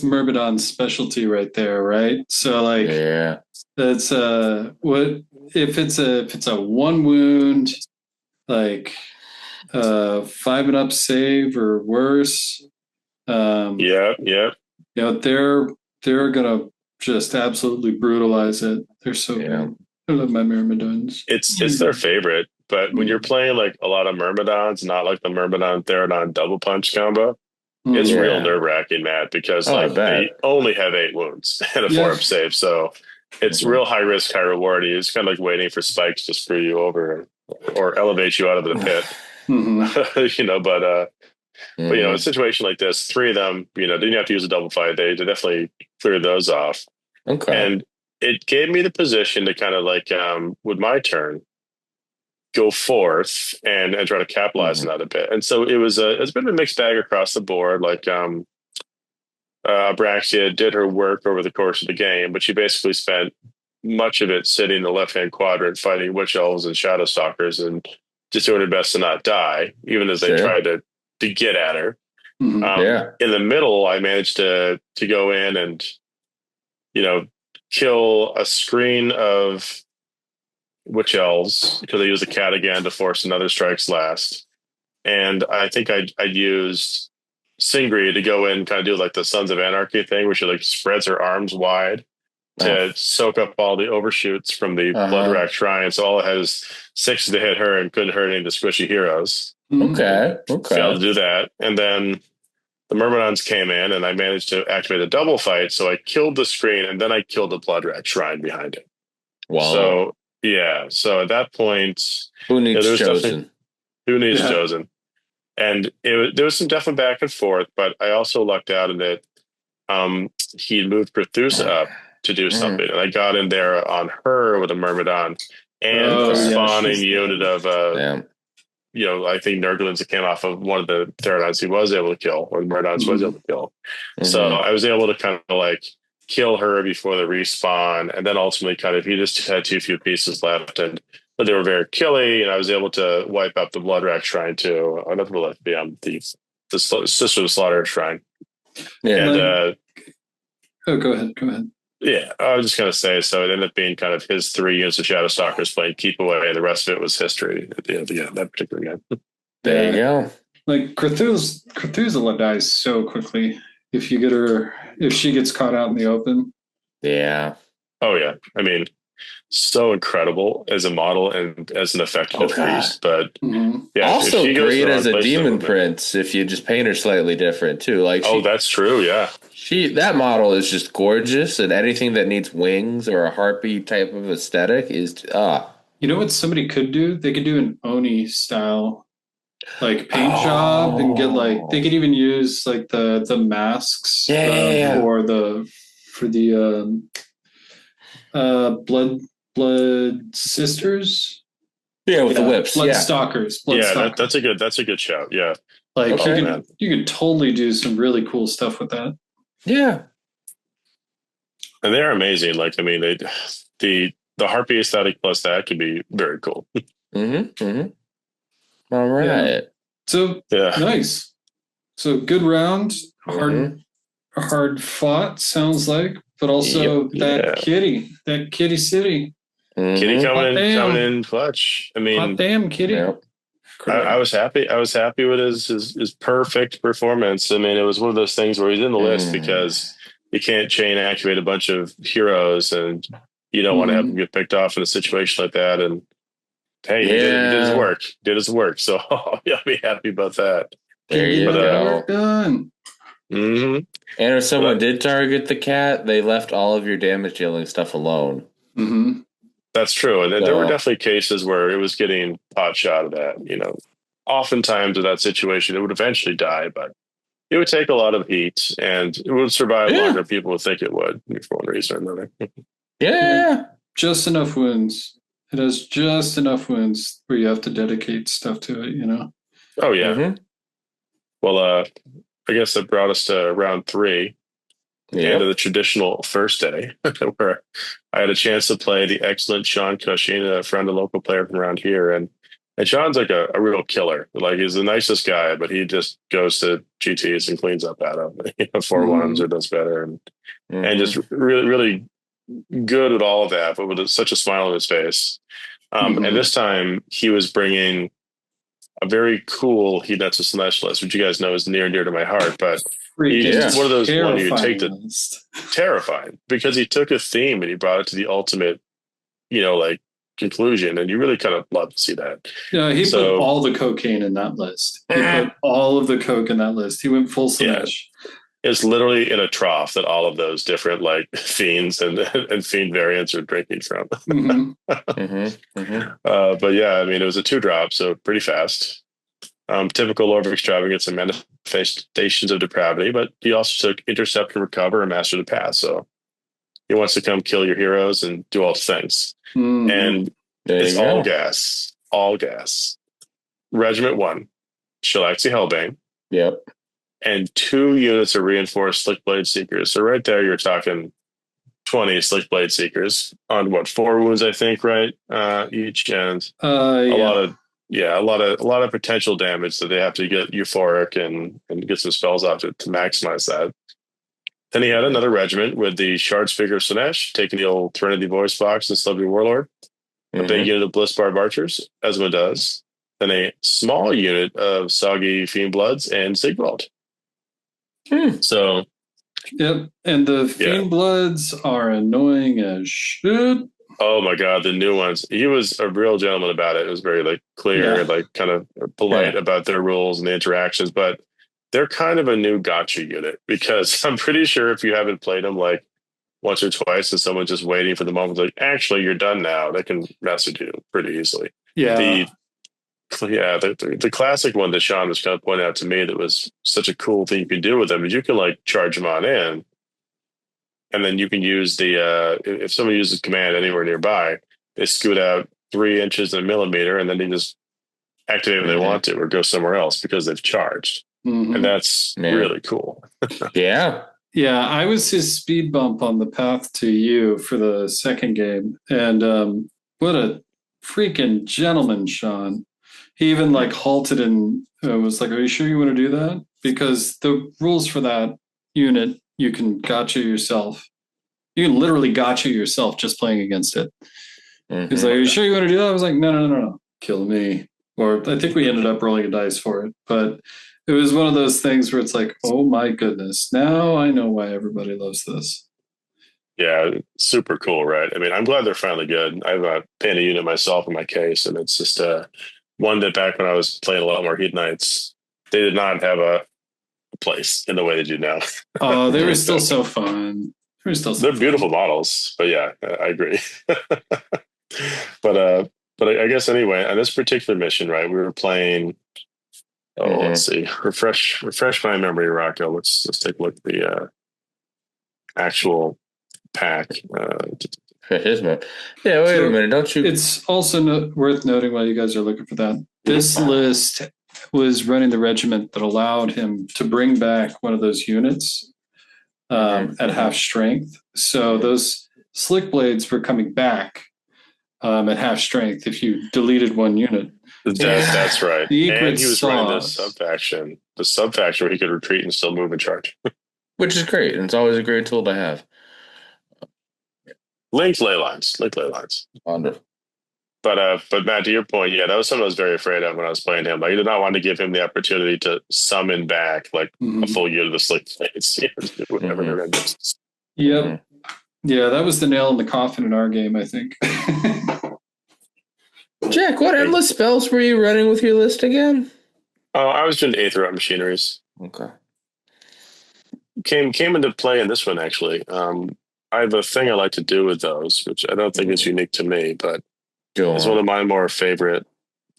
S2: Myrmidon's specialty right there, right? So like,
S1: Yeah.
S2: that's what if it's a one wound, like 5 and up save or worse.
S3: Yeah.
S2: They're gonna just absolutely brutalize it. They're so good. I love my Myrmidons.
S3: It's their favorite, but when you're playing like a lot of Myrmidons, not like the Myrmidon Therodon double punch combo, it's real nerve wracking, Matt, because like they only have 8 wounds and a 4-up save, so it's real high risk, high reward. It's kind of like waiting for spikes to screw you over or elevate you out of the pit. But in a situation like this, 3 of them, didn't have to use a double fight. They definitely cleared those off.
S1: Okay.
S3: And it gave me the position to kind of like, with my turn, go forth and try to capitalize on that a bit. And so it's a bit of a mixed bag across the board. Like, Abraxia did her work over the course of the game, but she basically spent much of it sitting in the left-hand quadrant fighting witch elves and shadow stalkers and just doing her best to not die, even as they tried to get at her. In the middle, I managed to go in and, kill a screen of witch elves because I used a cat again to force another strike's last. And I think I used Singri to go in and kind of do like the Sons of Anarchy thing where she like spreads her arms wide to soak up all the overshoots from the Blood Rack Shrine. So all it had is 6 to hit her and couldn't hurt any of the squishy heroes.
S1: Okay.
S3: Failed to do that. And then the Myrmidons came in and I managed to activate a double fight. So I killed the screen and then I killed the Blood Rack Shrine behind it. Wow. So at that point,
S1: who needs chosen?
S3: Who needs chosen? And there was some definite back and forth, but I also lucked out in that he moved Prathusa up to do something. And I got in there on her with a Myrmidon and a spawning unit of I think Nurglings that came off of one of the Therodons he was able to kill, or the Myrmidons was able to kill. So I was able to kind of like kill her before the respawn, and then ultimately kind of he just had too few pieces left, but they were very killy, and I was able to wipe up the Blood Rack Shrine too. I don't know if the Sister of the Slaughter Shrine. Yeah.
S2: And, go ahead.
S3: Yeah, I was just going to say, so it ended up being kind of his 3 units of Shadow Stalkers playing Keep Away, and the rest of it was history at the end of that particular game.
S1: There you go.
S2: Like, Cthulhu dies so quickly if she gets caught out in the open.
S1: Yeah.
S3: Oh, yeah. I mean, so incredible as a model and as an effective priest, but
S1: also great as a demon prince if you just paint her slightly different too. Like,
S3: that's true. Yeah,
S1: that model is just gorgeous, and anything that needs wings or a harpy type of aesthetic is
S2: You know what somebody could do? They could do an Oni style like paint job and get like they could even use like the masks for the blood sisters.
S1: With the whips.
S2: Blood stalkers.
S3: That's a good shout. Yeah.
S2: Like you could totally do some really cool stuff with that.
S1: Yeah.
S3: And they're amazing. Like, I mean, the harpy aesthetic plus that could be very cool.
S1: All right.
S2: Yeah. So nice. So good round. Hard fought sounds like, but also that kitty city.
S3: Kitty coming in clutch. I mean,
S2: hot damn kitty.
S3: I was happy. I was happy with his perfect performance. I mean, it was one of those things where he's in the list because you can't chain activate a bunch of heroes, and you don't want to have him get picked off in a situation like that. And hey, he did his work. So I'll be happy about that.
S1: There you go.
S2: Done.
S1: And if someone did target the cat, they left all of your damage dealing stuff alone.
S3: That's true. And there were definitely cases where it was getting pot shot of that. Oftentimes in that situation, it would eventually die, but it would take a lot of heat and it would survive longer than people would think it would for one reason or
S2: another. Just enough wounds. It has just enough wounds where you have to dedicate stuff to it,
S3: Oh, yeah. Well, I guess that brought us to round 3. The end of the traditional first day, where I had a chance to play the excellent Sean Cushing, a friend, a local player from around here. And And Sean's like a real killer. Like he's the nicest guy, but he just goes to GTs and cleans up at them. 4-1s or does better, and just really really good at all of that, but with such a smile on his face. And this time he was bringing a very cool Heat Nuts of Slanesh list, which you guys know is near and dear to my heart. But he's one of those one you take the terrifying because he took a theme and he brought it to the ultimate, like conclusion, and you really kind of love to see that.
S2: Yeah, he put all the cocaine in that list. He put all of the coke in that list. He went full Slanesh.
S3: Yeah. It's literally in a trough that all of those different like fiends and fiend variants are drinking from. But yeah, I mean, it was a 2-drop, so pretty fast. Typical Lord of Extravagance and Manifestations of Depravity, but he also took Intercept and Recover and Master the Path. So he wants to come kill your heroes and do all the things. And it's all gas. Regiment 1, Shalaxi Hellbane.
S1: Yep.
S3: And 2 units of reinforced Slickblade Seekers. So right there, you're talking 20 Slickblade Seekers on 4 wounds, I think, right? Each, and a lot of potential damage that they have to get euphoric and get some spells off to maximize that. Then he had another regiment with the Shard's Figure of Slanesh, taking the old Trinity Voice Box and Slubby Warlord. A big unit of Blissbarb Archers, as one does. Then a small unit of Soggy Fiendbloods and Sigvald. So,
S2: yep, and the Fiendbloods are annoying as shit.
S3: Oh my god, the new ones. He was a real gentleman about it. It was very like clear, like kind of polite about their rules and the interactions, but they're kind of a new gotcha unit because I'm pretty sure if you haven't played them like once or twice and someone's just waiting for the moment, like, actually, you're done now, they can message you pretty easily. The classic one that Sean was kind of pointing out to me that was such a cool thing you can do with them is you can like charge them on in, and then you can use the if someone uses command anywhere nearby, they scoot out 3 inches and a millimeter, and then they just activate when they want to or go somewhere else because they've charged. And that's really cool.
S2: Yeah, I was his speed bump on the path to you for the second game. And what a freaking gentleman, Sean. He even like halted and was like, are you sure you want to do that? Because the rules for that unit, you can gotcha yourself. You can literally gotcha yourself just playing against it. He's like, are you sure you want to do that? I was like, no. Kill me. Or I think we ended up rolling a dice for it. But it was one of those things where it's like, oh my goodness, now I know why everybody loves this.
S3: Yeah, super cool, right? I mean, I'm glad they're finally good. I'm a painted a unit myself in my case, and it's just one that back when I was playing a lot more Heat Knights, they did not have a place in the way they do now.
S2: Oh, they were still so fun.
S3: They're beautiful models, but yeah, I agree. But I guess anyway, on this particular mission, right, we were playing. Let's see. Refresh my memory, Rocco. Let's take a look at the actual pack.
S1: His map. Yeah, wait a minute. Don't you?
S2: It's also worth noting while you guys are looking for that. This list was running the regiment that allowed him to bring back one of those units at half strength. So those slick blades were coming back at half strength if you deleted one unit.
S3: That's right. And he was running the sub-faction where he could retreat and still move and charge.
S1: Which is great, and it's always a great tool to have.
S3: Linked ley lines.
S1: Wonderful.
S3: But Matt, to your point, that was something I was very afraid of when I was playing him. Like, I did not want to give him the opportunity to summon back like a full unit of the slick blades. Whatever.
S2: Yep. Yeah, that was the nail in the coffin in our game, I think.
S1: Jack, what endless spells were you running with your list again?
S3: Oh, I was doing Aether Up Machineries.
S1: Okay.
S3: Came into play in this one, actually. I have a thing I like to do with those, which I don't think is unique to me, but it's one of my more favorite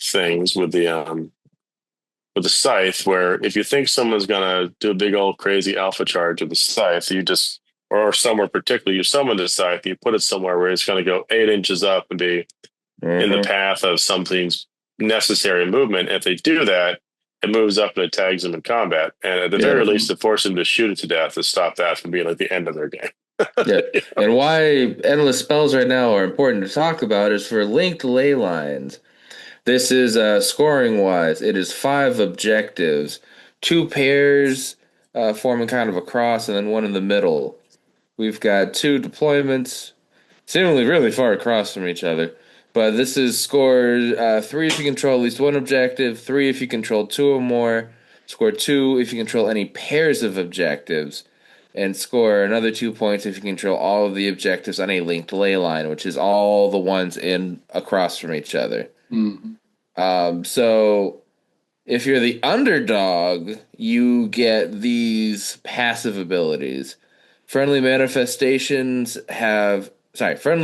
S3: things with the scythe, where if you think someone's going to do a big old crazy alpha charge with the scythe, you just, or somewhere particularly, you summon the scythe, you put it somewhere where it's going to go 8 inches up and be in the path of something's necessary movement. If they do that, it moves up and it tags them in combat. And at the very least, it forces them to shoot it to death to stop that from being like the end of their game.
S1: And why endless spells right now are important to talk about is for linked ley lines. This is scoring wise. It is 5 objectives, 2 pairs forming kind of a cross, and then one in the middle. We've got 2 deployments, seemingly really far across from each other. But this is scored 3 if you control at least one objective, 3 if you control 2 or more, score 2 if you control any pairs of objectives, and score another 2 points if you control all of the objectives on a linked ley line, which is all the ones in across from each other. So if you're the underdog, you get these passive abilities. Friendly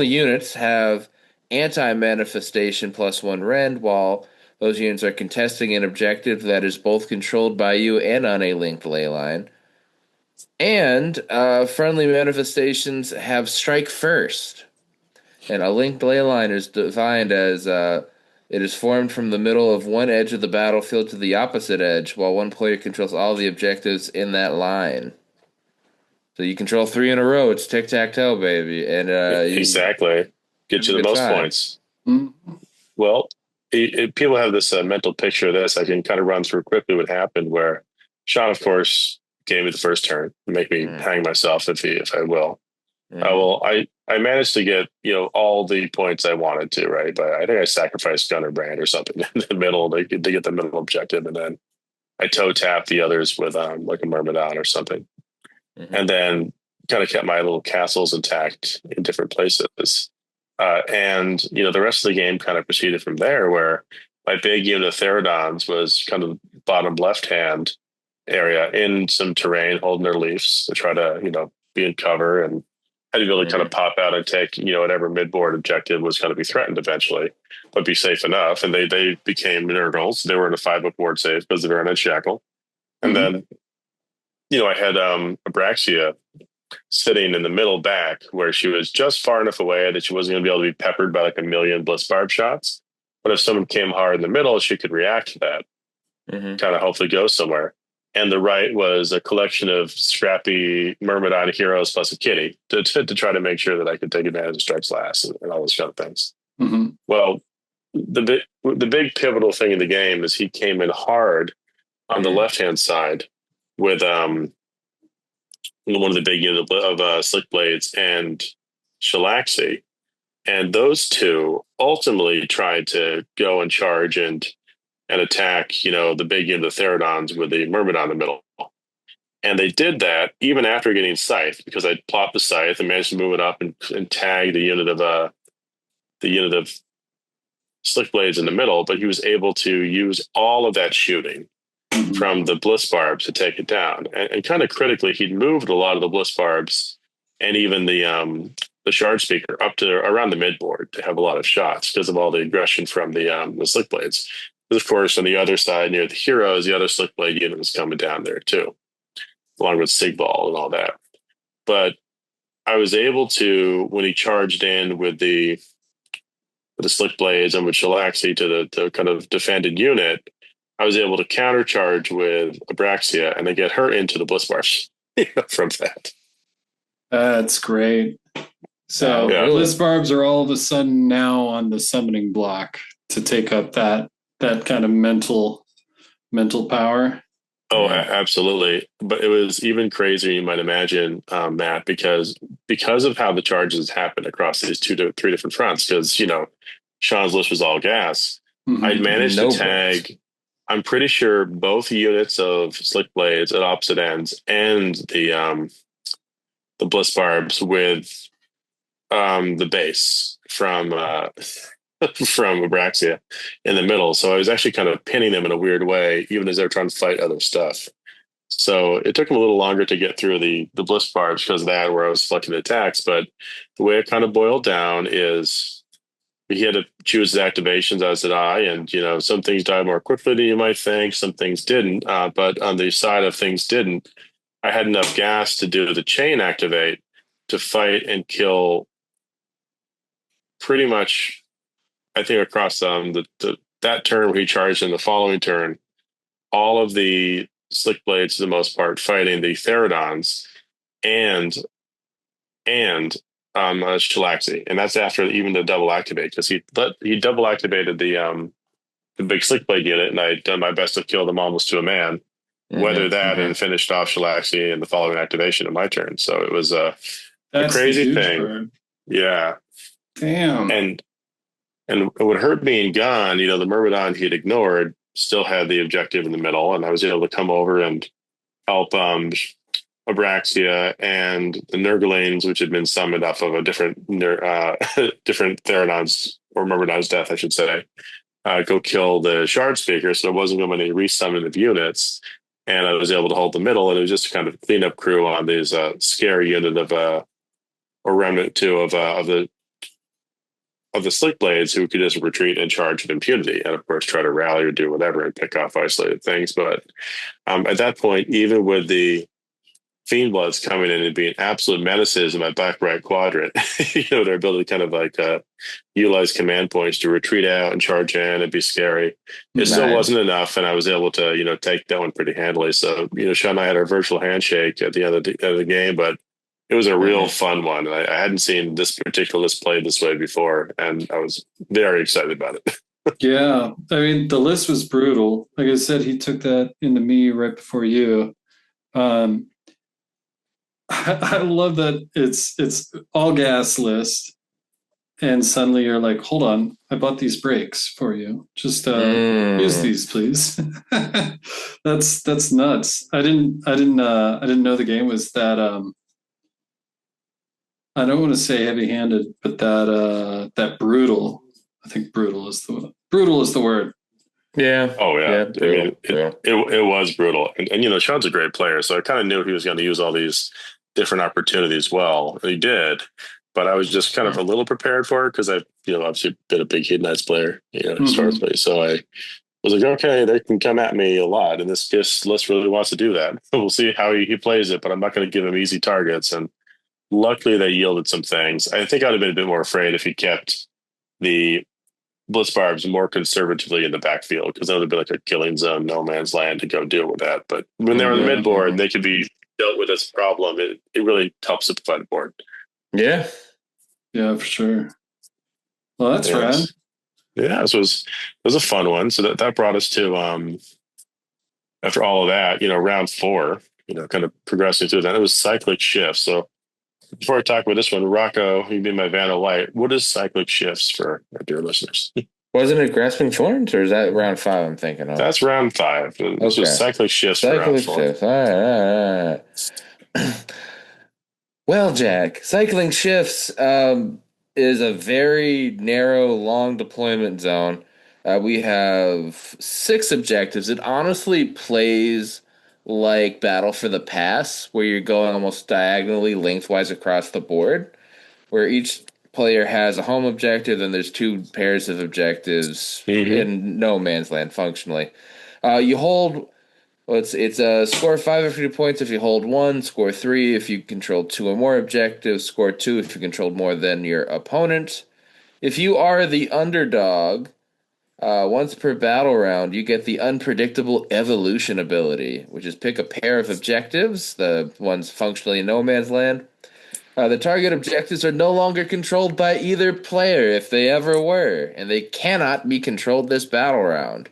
S1: units have anti-manifestation +1 rend while those units are contesting an objective that is both controlled by you and on a linked ley line. And friendly manifestations have strike first. And a linked ley line is defined as it is formed from the middle of one edge of the battlefield to the opposite edge, while one player controls all the objectives in that line. So you control 3 in a row. It's tic-tac-toe, baby. And
S3: exactly. Get you the most points. Mm-hmm. Well, people have this mental picture of this. I can kind of run through quickly what happened where Sean, of course, gave me the first turn, make me hang myself if I will. I managed to get all the points I wanted to, right? But I think I sacrificed Gunner Brand or something in the middle to get the middle objective, and then I toe tapped the others with like a Myrmidon or something, and then kind of kept my little castles intact in different places. And the rest of the game kind of proceeded from there, where my big unit of Therodons was kind of bottom left hand area in some terrain, holding their leaves to try to be in cover, and had to be able to kind of pop out and take whatever midboard objective was going to be threatened eventually, but be safe enough. And they became Nurgles. They were in a 5 board save because they were in a shackle. And then I had Abraxia sitting in the middle back where she was just far enough away that she wasn't going to be able to be peppered by like a million bliss barb shots. But if someone came hard in the middle, she could react to that, kind of hopefully go somewhere. And the right was a collection of scrappy Myrmidon heroes plus a kitty to try to make sure that I could take advantage of strikes last and all those kind of things. Well, the big pivotal thing in the game is he came in hard on the left-hand side with one of the big units of Slick Blades and Shalaxi. And those two ultimately tried to go and charge and attack, the big unit of Therodons with the Myrmidon in the middle. And they did that even after getting Scythe, because I plopped the Scythe and managed to move it up and tag the unit of Slick Blades in the middle. But he was able to use all of that shooting from the Bliss Barbs to take it down. And kind of critically, he'd moved a lot of the Bliss Barbs and even the Shard Speaker up to around the midboard to have a lot of shots because of all the aggression from the Slick Blades. Of course, on the other side, near the heroes, the other Slick Blade unit was coming down there too, along with Sigball and all that. But I was able to, when he charged in with the Slick Blades and with Shalaxi to the kind of defended unit, I was able to countercharge with Abraxia and then get her into the Bliss Barbs from that.
S2: That's great. So Bliss Barbs are all of a sudden now on the summoning block to take up that kind of mental power.
S3: Oh, absolutely. But it was even crazier, you might imagine, Matt, because of how the charges happened across these 3 different fronts, because, Sean's list was all gas. I'd managed to tag, I'm pretty sure, both units of Slick Blades at opposite ends and the Bliss Barbs with the base from Abraxia in the middle. So I was actually kind of pinning them in a weird way, even as they were trying to fight other stuff. So it took them a little longer to get through the Bliss Barbs because of that, where I was selecting attacks. But the way it kind of boiled down is he had to choose his activations, as did I. And, some things died more quickly than you might think. Some things didn't. But on the side of things didn't, I had enough gas to do the chain activate to fight and kill pretty much, I think, across that turn where he charged in the following turn, all of the Slick Blades, for the most part, fighting the Therodons and Shalaxi. And that's after even the double activate, because he double activated the big slick blade unit, and I'd done my best to kill them almost to a man. Whether that and finished off Shalaxi in the following activation of my turn. So it was a crazy thing. Bird. Yeah.
S2: Damn.
S3: And what hurt being gone, the Myrmidon he'd ignored still had the objective in the middle, and I was able to come over and help Abraxia and the Nurglings, which had been summoned off of a different Theranon's or Myrmidon's death, I should say, go kill the Shard Speaker. So there wasn't going to be any resummon of units. And I was able to hold the middle, and it was just kind of cleanup crew on these scare unit of or remnant two of the slick blades who could just retreat and charge with impunity, and of course try to rally or do whatever and pick off isolated things. But at that point, even with the Fiendbloods coming in and being absolute menaces in my back right quadrant, their ability to kind of like utilize command points to retreat out and charge in and be scary. It still wasn't enough, and I was able to, take that one pretty handily. So, Sean and I had our virtual handshake at the end of the game, but it was a real fun one. And I hadn't seen this particular list played this way before, and I was very excited about it.
S2: Yeah. I mean, the list was brutal. Like I said, he took that into me right before you. I love that it's all gas list, and suddenly you're like, hold on, I bought these brakes for you. Just use these, please. That's nuts. I didn't know the game was that I don't want to say heavy-handed, but that brutal. I think brutal is the word.
S1: Yeah.
S3: Oh yeah. I mean, it was brutal, and Sean's a great player, so I kind of knew he was going to use all these different opportunities. Well, he did, but I was just kind of a little prepared for it because I've obviously been a big Hidden Knights player, historically. So I was like, okay, they can come at me a lot, and this list really wants to do that. We'll see how he plays it, but I'm not going to give him easy targets. And luckily, they yielded some things. I think I'd have been a bit more afraid if he kept the Blitz Barbs more conservatively in the backfield, because that would be like a killing zone, no man's land to go deal with that. But when they're on the mid board, they could be dealt with as a problem. It really helps simplify the board.
S1: Yeah.
S2: Yeah, for sure. Well, that's rad.
S3: Yeah, this was a fun one. So that brought us to after all of that, round 4, kind of progressing through that. It was cyclic shifts. So before I talk about this one, Rocco, you be my Vandal Light. What is cyclic shifts for our dear listeners?
S1: Wasn't it Grasping Thorns, or is that round 5 I'm thinking of?
S3: That's round 5. This was cyclic shifts for round 4. Shifts.
S1: All right. Well, Jack, cycling shifts is a very narrow, long deployment zone. We have 6 objectives. It honestly plays like Battle for the Pass, where you're going almost diagonally lengthwise across the board, where each player has a home objective, and there's 2 pairs of objectives in no man's land, functionally. You hold... Well, it's a score 5 after 2 points if you hold 1, score 3 if you control 2 or more objectives, score 2 if you controlled more than your opponent. If you are the underdog, once per battle round, you get the Unpredictable Evolution ability, which is pick a pair of objectives, the ones functionally in no man's land. The target objectives are no longer controlled by either player if they ever were, and they cannot be controlled this battle round.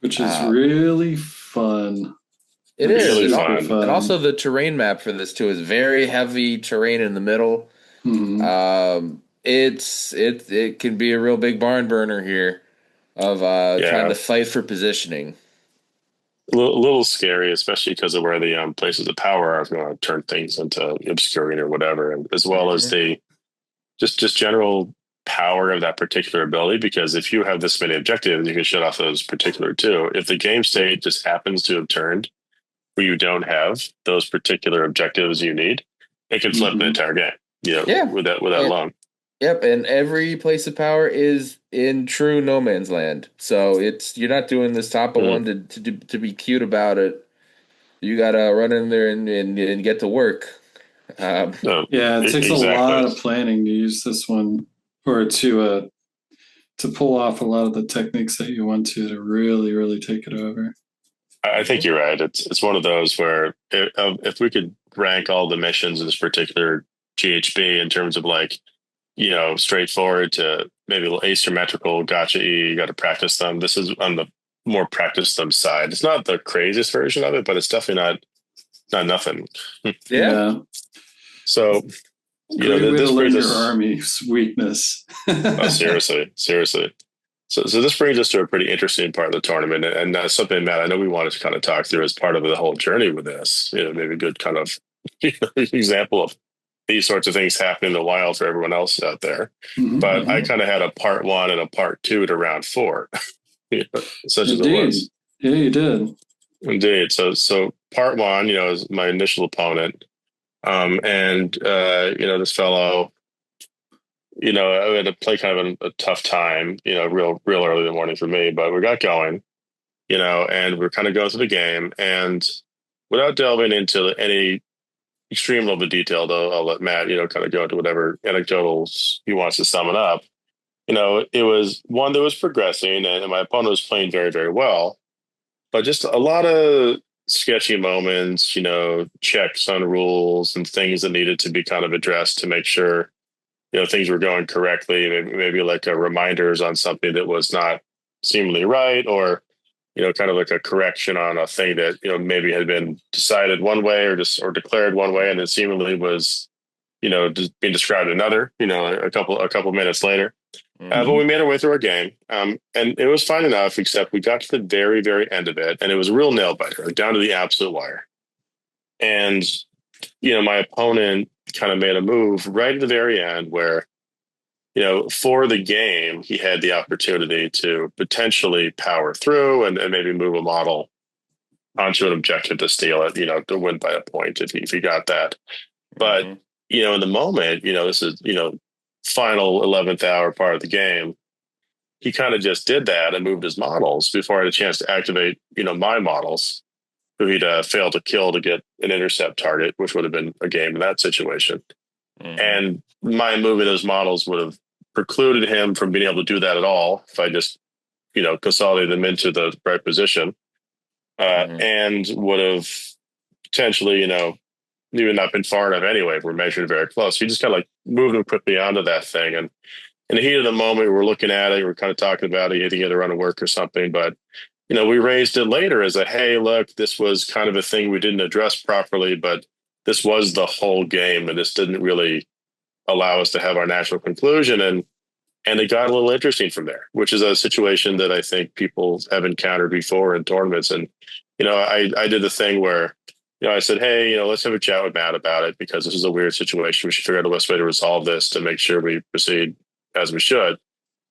S2: Which is really fun.
S1: It is really fun. And also the terrain map for this too is very heavy terrain in the middle. It can be a real big barn burner here of trying to fight for positioning.
S3: A little scary, especially because of where the places of power are going to turn things into obscuring or whatever, and as well as the just general power of that particular ability, because if you have this many objectives, you can shut off those particular 2. If the game state just happens to have turned where you don't have those particular objectives you need, it can flip an entire game. With that alone.
S1: Yep, and every place of power is in true no man's land, so you're not doing this top of one to be cute about it. You gotta run in there and get to work.
S2: It takes a lot of planning to use this one, or to pull off a lot of the techniques that you want to really, really take it over.
S3: I think you're right. It's one of those where if we could rank all the missions in this particular GHB in terms of like straightforward to maybe a little asymmetrical. Gotcha. You got to practice them. This is on the more practice them side. It's not the craziest version of it, but it's definitely not nothing.
S1: Yeah.
S3: So,
S2: great way
S3: this
S2: to learn
S3: brings
S2: your
S3: us
S2: army's weakness.
S3: seriously. So this brings us to a pretty interesting part of the tournament, and that's something, Matt, I know we wanted to kind of talk through as part of the whole journey with this. Maybe a good kind of example of these sorts of things happening in the wild for everyone else out there. But I kind of had a part 1 and a part 2 to round 4, such
S2: Indeed.
S3: as it was.
S2: Yeah, you did.
S3: Indeed. So part 1, is my initial opponent, and this fellow. I had to play kind of a tough time, real early in the morning for me, but we got going, and we're kind of going through the game. And without delving into any extreme level of detail, though, I'll let Matt, kind of go into whatever anecdotals he wants to sum it up. It was one that was progressing, and my opponent was playing very, very well, but just a lot of sketchy moments, checks on rules and things that needed to be kind of addressed to make sure things were going correctly, maybe like reminders on something that was not seemingly right, or, kind of like a correction on a thing that, maybe had been decided one way or declared one way, and it seemingly was, being described another, a couple minutes later. But we made our way through our game, and it was fine enough, except we got to the very, very end of it, and it was a real nail biter, like down to the absolute wire. And, my opponent kind of made a move right at the very end where, for the game, he had the opportunity to potentially power through and maybe move a model onto an objective to steal it, to win by a point if he got that. But, in the moment, this is, final 11th hour part of the game, he kind of just did that and moved his models before I had a chance to activate, my models, who he'd failed to kill to get an intercept target, which would have been a game in that situation. And my moving those models would have precluded him from being able to do that at all if I just, consolidated them into the right position, and would have potentially, even not been far enough anyway if we're measured very close. So you just kind of like moved him quickly onto that thing. And in the heat of the moment, we're looking at it, we're kind of talking about it, either run to work or something. But, we raised it later as a, hey, look, this was kind of a thing we didn't address properly, but this was the whole game, and this didn't really allow us to have our natural conclusion. And it got a little interesting from there, which is a situation that I think people have encountered before in tournaments. And, I did the thing where, I said, hey, let's have a chat with Matt about it, because this is a weird situation. We should figure out the best way to resolve this to make sure we proceed as we should.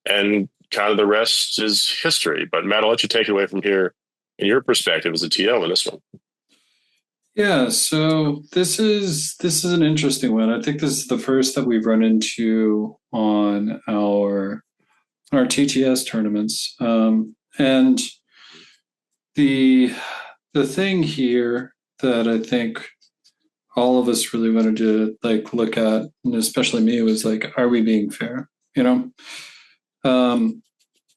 S3: And kind of the rest is history. But Matt, I'll let you take it away from here in your perspective as a TO in this one.
S2: Yeah, so this is an interesting one. I think this is the first that we've run into on our TTS tournaments. And the thing here that I think all of us really wanted to look at, and especially me, was are we being fair?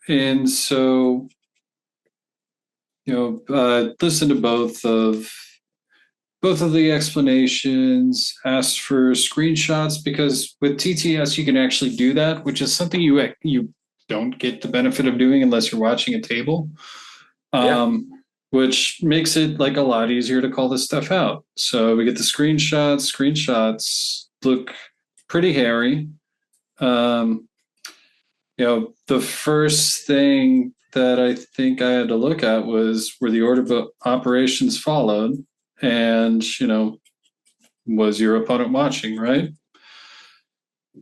S2: And so, listen to both of the explanations, asked for screenshots, because with TTS you can actually do that, which is something you don't get the benefit of doing unless you're watching a table. Which makes it a lot easier to call this stuff out. So we get the screenshots. Screenshots look pretty hairy. The first thing that I think I had to look at was were the order of operations followed, and was your opponent watching, right?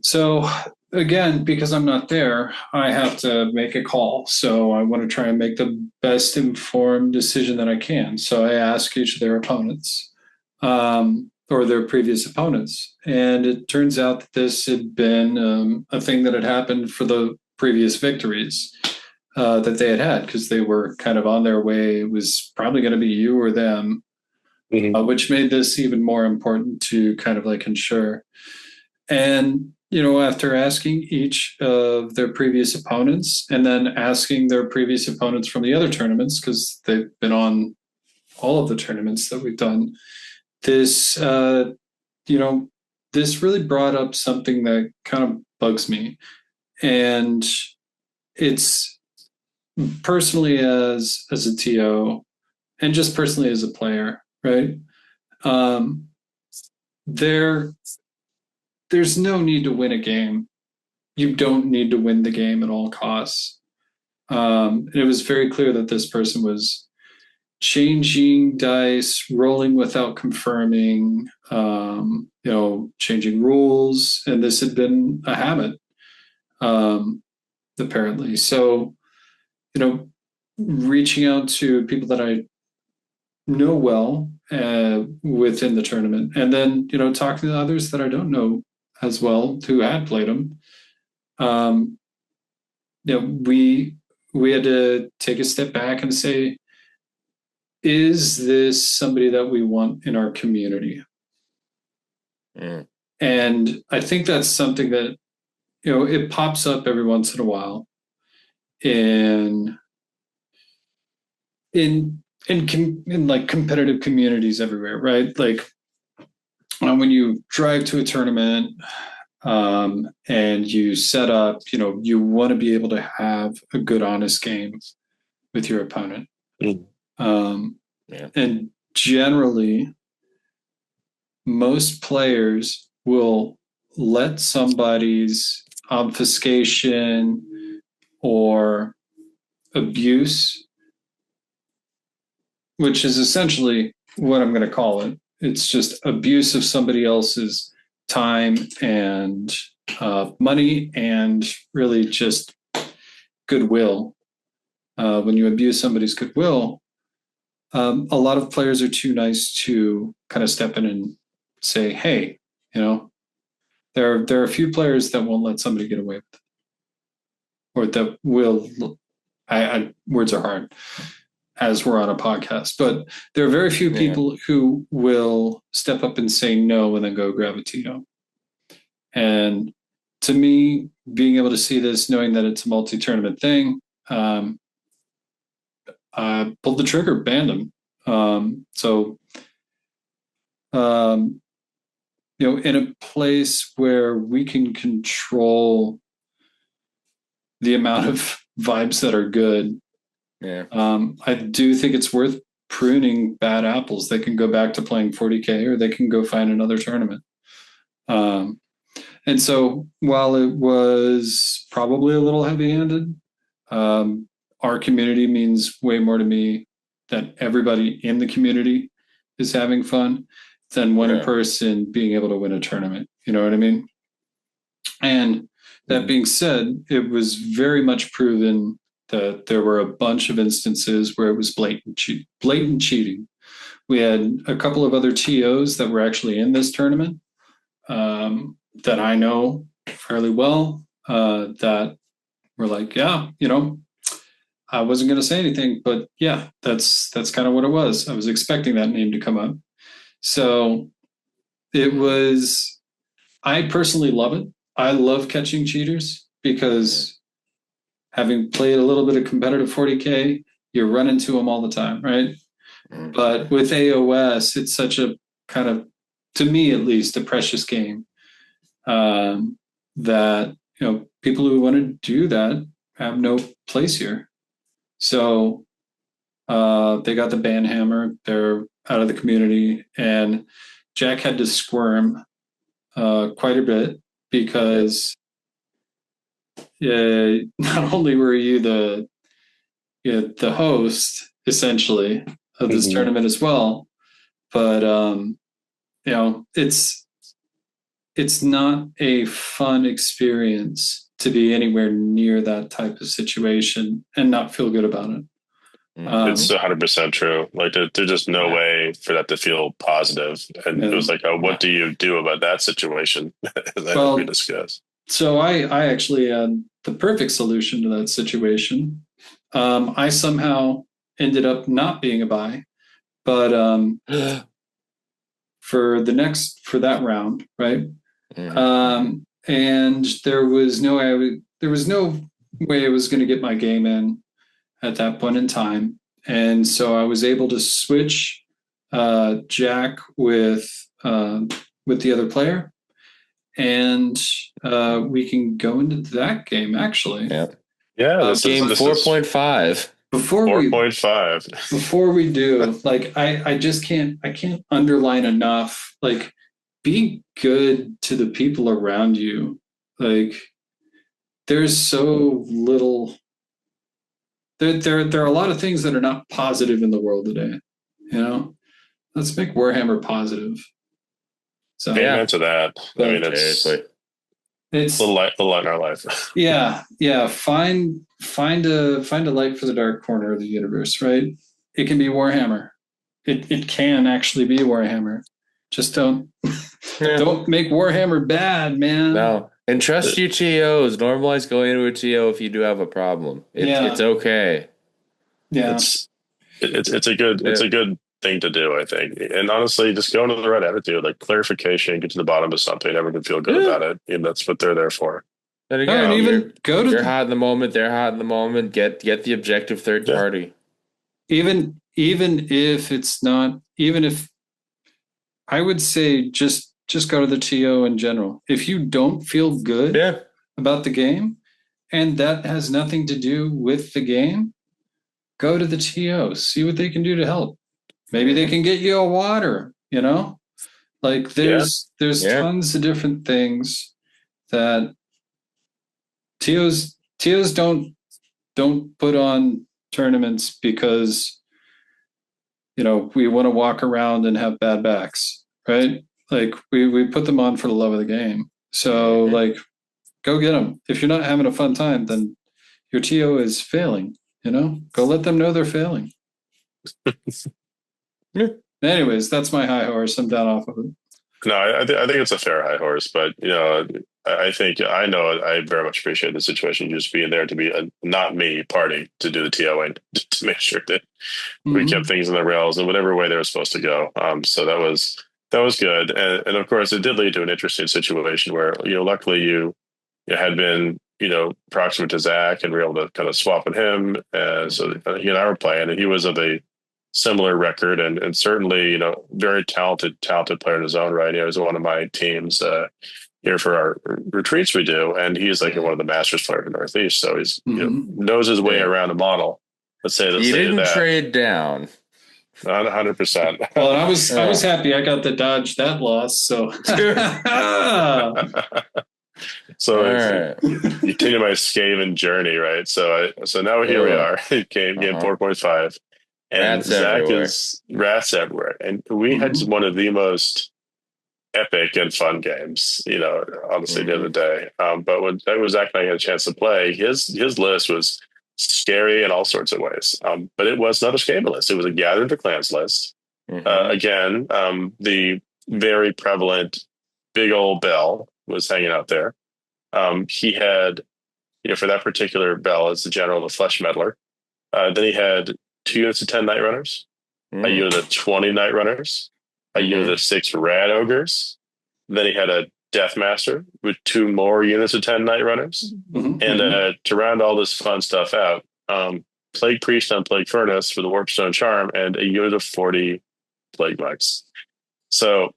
S2: So again, because I'm not there, I have to make a call. So I want to try and make the best informed decision that I can. So I ask each of their opponents, or their previous opponents. And it turns out that this had been a thing that had happened for the previous victories that they had, because they were kind of on their way. It was probably going to be you or them, which made this even more important to kind of ensure. And after asking each of their previous opponents, and then asking their previous opponents from the other tournaments, because they've been on all of the tournaments that we've done, this, this really brought up something that kind of bugs me. And it's personally as a TO and just personally as a player, right? There's no need to win a game. You don't need to win the game at all costs. And it was very clear that this person was changing dice, rolling without confirming, changing rules, and this had been a habit, apparently. So, reaching out to people that I know well within the tournament, and then talking to others that I don't know as well who had played them. We had to take a step back and say, is this somebody that we want in our community? And I think that's something that it pops up every once in a while in like competitive communities everywhere, right? Like when you drive to a tournament and you set up, you want to be able to have a good, honest game with your opponent. And generally, most players will let somebody's obfuscation or abuse, which is essentially what I'm going to call it. It's just abuse of somebody else's time and money and really just goodwill. When you abuse somebody's goodwill, a lot of players are too nice to kind of step in and say, hey, there are a few players that won't let somebody get away with it. Or that will, words are hard as we're on a podcast, but there are very few people who will step up and say no and then go grab a Tito. And to me, being able to see this, knowing that it's a multi-tournament thing, I pulled the trigger, banned him. In a place where we can control the amount of vibes that are good, I do think it's worth pruning bad apples. They can go back to playing 40K or they can go find another tournament. And so while it was probably a little heavy-handed, our community means way more to me that everybody in the community is having fun than one person being able to win a tournament. You know what I mean? And that being said, it was very much proven that there were a bunch of instances where it was blatant cheating. We had a couple of other TOs that were actually in this tournament that I know fairly well that were like, I wasn't going to say anything, but yeah, that's kind of what it was. I was expecting that name to come up. So it was, I personally love it. I love catching cheaters because having played a little bit of competitive 40K, you run into them all the time, right? But with AOS, it's such a kind of, to me at least, a precious game that, people who want to do that have no place here. So they got the ban hammer. They're out of the community. And Jack had to squirm quite a bit because not only were you the host, essentially, of this tournament as well, but, it's not a fun experience to be anywhere near that type of situation and not feel good about it.
S3: It's 100% true. Like there's just no way for that to feel positive. And it was like, what do you do about that situation? That we discussed.
S2: So I actually had the perfect solution to that situation. I somehow ended up not being a buy, but for that round, right? And there was no way I was going to get my game in at that point in time. And so I was able to switch Jack with the other player. and we can go into that game actually.
S1: Yeah, this game 4.5.
S2: Before
S3: 4.5.
S2: Before we do, like I just can't underline enough, like, be good to the people around you. Like, there's so little. There are a lot of things that are not positive in the world today. You know, let's make Warhammer positive. So
S3: amen to that.
S2: But,
S3: I mean, it's a little light in our life.
S2: Yeah. Find a light for the dark corner of the universe, right? It can be Warhammer. It can actually be Warhammer. Just don't make Warhammer bad, man.
S1: No. And trust your TOs. Normalize going into a TO if you do have a problem. It's okay.
S2: Yeah.
S3: It's a good thing to do, I think. And honestly, just go into the right attitude, like clarification, get to the bottom of something, everyone can feel good about it. And that's what they're there for.
S1: And again, you're hot in the moment, they're hot in the moment, get the objective third party.
S2: Even if it's not, even if I would say just go to the TO in general. If you don't feel good about the game, and that has nothing to do with the game, go to the TO, see what they can do to help. Maybe they can get you a water, you know? Like there's tons of different things that TOs don't put on tournaments because, you know, we want to walk around and have bad backs, right? Like we put them on for the love of the game. So like, go get them. If you're not having a fun time, then your TO is failing, you know? Go let them know they're failing. Anyways, that's my high horse. I'm down off of it.
S3: No, I think it's a fair high horse, but you know, I very much appreciate the situation just being there to be not me party to do the TOing to make sure that we kept things in the rails in whatever way they were supposed to go. So that was good, and of course it did lead to an interesting situation where, you know, luckily you had been, you know, proximate to Zach and were able to kind of swap with him, so he and I were playing, and he was of a similar record and certainly, you know, very talented player in his own right. He was one of my teams here for our retreats we do, and he's like one of the masters players in the Northeast, so he's you know, knows his way around a model. Let's say
S1: he didn't trade down.
S3: Not 100%.
S2: Well, I was happy I got to dodge that loss. So
S3: you continue my Skaven journey, right? So now here we are. Game 4.5. And Zach is rats everywhere. And we had one of the most epic and fun games, you know, honestly, the other day. But when Zach and I had a chance to play, his list was scary in all sorts of ways. But it was not a Skaven list. It was a Gathered for Clans list. Again, the very prevalent big old Bell was hanging out there. He had, you know, for that particular Bell as the general, the Flesh Meddler. Then he had 2 units of 10 Night Runners, a unit of 20 Night Runners, a unit of 6 Rad Ogres. Then he had a Deathmaster with 2 more units of 10 Night Runners. And to round all this fun stuff out, Plague Priest on Plague Furnace for the Warpstone Charm and a unit of 40 Plague Mics. So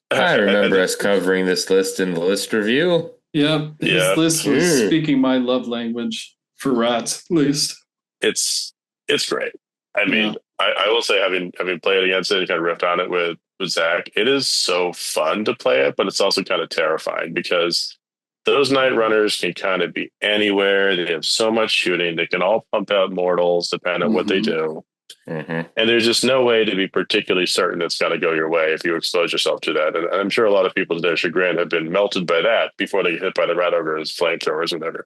S1: I remember us covering this list in the list review.
S2: Yeah, his list was speaking my love language for rats, at least.
S3: It's great. I mean, I will say, having played against it and kind of riffed on it with Zach, it is so fun to play it, but it's also kind of terrifying because those Night Runners can kind of be anywhere. They have so much shooting. They can all pump out mortals depending on what they do. And there's just no way to be particularly certain it's going to go your way if you expose yourself to that. And I'm sure a lot of people to their chagrin have been melted by that before they get hit by the Rat Ogres, flamethrowers, or whatever.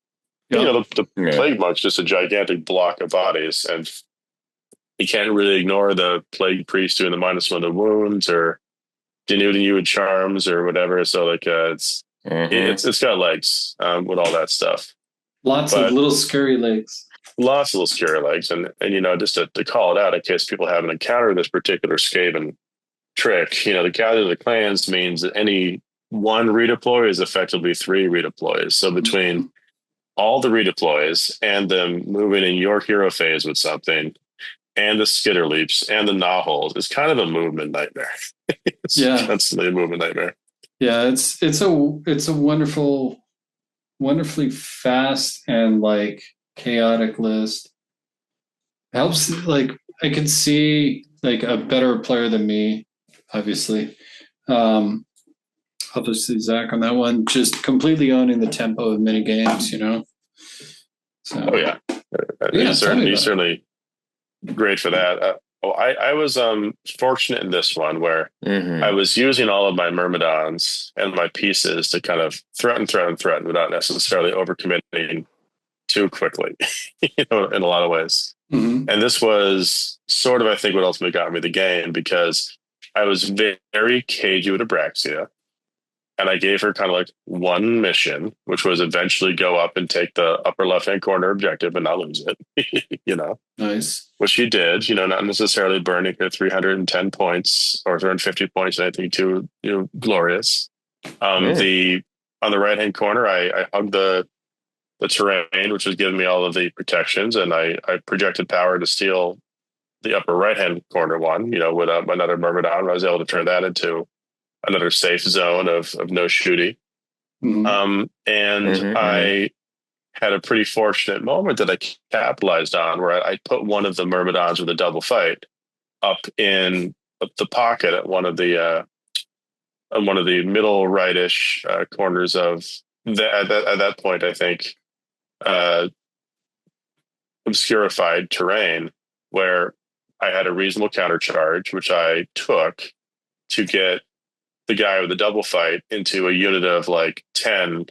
S3: You know, the Plague Monk's just a gigantic block of bodies, and you can't really ignore the Plague Priest doing the -1 to wounds or denuding you with charms or whatever. So like it's got legs with all that stuff.
S2: Lots of little scary legs.
S3: Lots of little scary legs, and you know, just to call it out in case people haven't encountered this particular Skaven trick, you know, the Gather of the Clans means that any one redeploy is effectively 3 redeploys. So between all the redeploys and them moving in your hero phase with something, and the skitter leaps and the knot holes, it's kind of a movement nightmare. It's constantly a movement nightmare.
S2: Yeah, it's a wonderfully fast and like chaotic list. Helps like I can see like a better player than me, obviously. Um, obviously Zach on that one, just completely owning the tempo of mini games, you know. So
S3: Oh yeah, he's certainly great for that. I was fortunate in this one where I was using all of my Myrmidons and my pieces to kind of threaten without necessarily overcommitting too quickly, in a lot of ways.
S2: Mm-hmm.
S3: And this was sort of, I think, what ultimately got me the game because I was very cagey with Abraxia. And I gave her kind of like one mission, which was eventually go up and take the upper left-hand corner objective and not lose it,
S2: Nice.
S3: Which she did, not necessarily burning her 310 points or 350 points, anything too, glorious. On the right-hand corner, I hugged the terrain, which was giving me all of the protections, and I projected power to steal the upper right-hand corner one, with another Myrmidon. I was able to turn that into another safe zone of no shooting. I had a pretty fortunate moment that I capitalized on where I put one of the Myrmidons with a double fight up in the pocket at one of the middle rightish corners of at that point, I think, obscurified terrain where I had a reasonable countercharge, which I took to get the guy with the double fight into a unit of like 10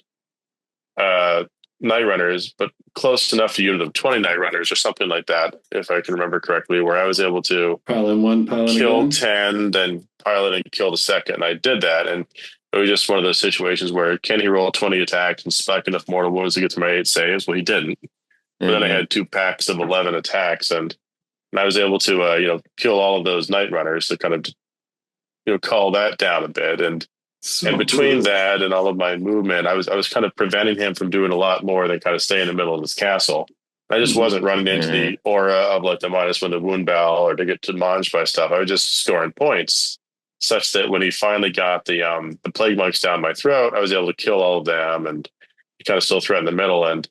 S3: night runners, but close enough to a unit of 20 night runners or something like that, if I can remember correctly, where I was able to
S2: pile in one,
S3: kill
S2: again.
S3: 10, then pile it and kill the second. And I did that. And it was just one of those situations where can he roll 20 attacks and spike enough mortal wounds to get to my 8 saves? Well, he didn't. But then I had 2 packs of 11 attacks, and I was able to, kill all of those night runners to kind of, call that down a bit. And between that and all of my movement, I was kind of preventing him from doing a lot more than kind of stay in the middle of his castle. I just wasn't running into the aura of like the -1 to wound bell or to get to mange by stuff. I was just scoring points such that when he finally got the plague monks down my throat, I was able to kill all of them and kind of still threaten the middle. And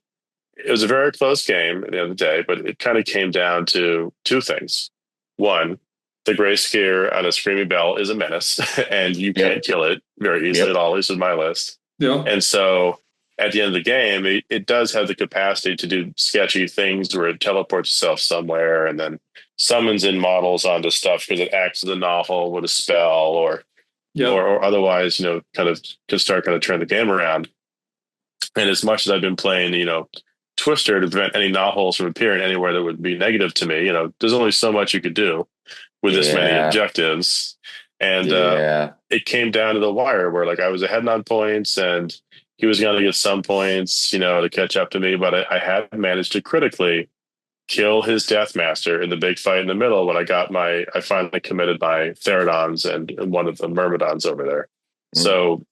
S3: it was a very close game at the end of the day, but it kind of came down to 2 things. One, the gray scare on a screaming bell is a menace, and you can't kill it very easily at all. At least in my list.
S2: Yeah.
S3: And so at the end of the game, it does have the capacity to do sketchy things where it teleports itself somewhere and then summons in models onto stuff because it acts as a novel with a spell or otherwise, kind of can start kind of turn the game around. And as much as I've been playing, Twister to prevent any knotholes from appearing anywhere that would be negative to me, there's only so much you could do with this many objectives. And it came down to the wire where like I was ahead on points and he was going to get some points, to catch up to me. But I had managed to critically kill his Deathmaster in the big fight in the middle when I finally committed my Therodons and one of the Myrmidons over there. So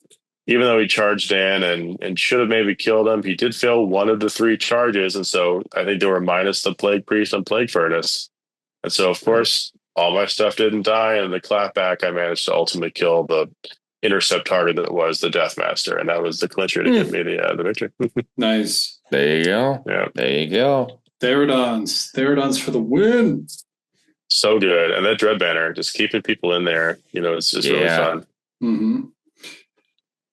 S3: even though he charged in and should have maybe killed him, he did fail one of the 3 charges. And so I think they were minus the Plague Priest and Plague Furnace. And so, of course, all my stuff didn't die. And the clapback, I managed to ultimately kill the intercept target that was the Deathmaster. And that was the clincher to give me the victory.
S2: Nice.
S1: There you go.
S3: Yeah.
S1: There you go.
S2: Therodons for the win.
S3: So good. And that Dread Banner, just keeping people in there, it's just really fun.
S2: Mm-hmm.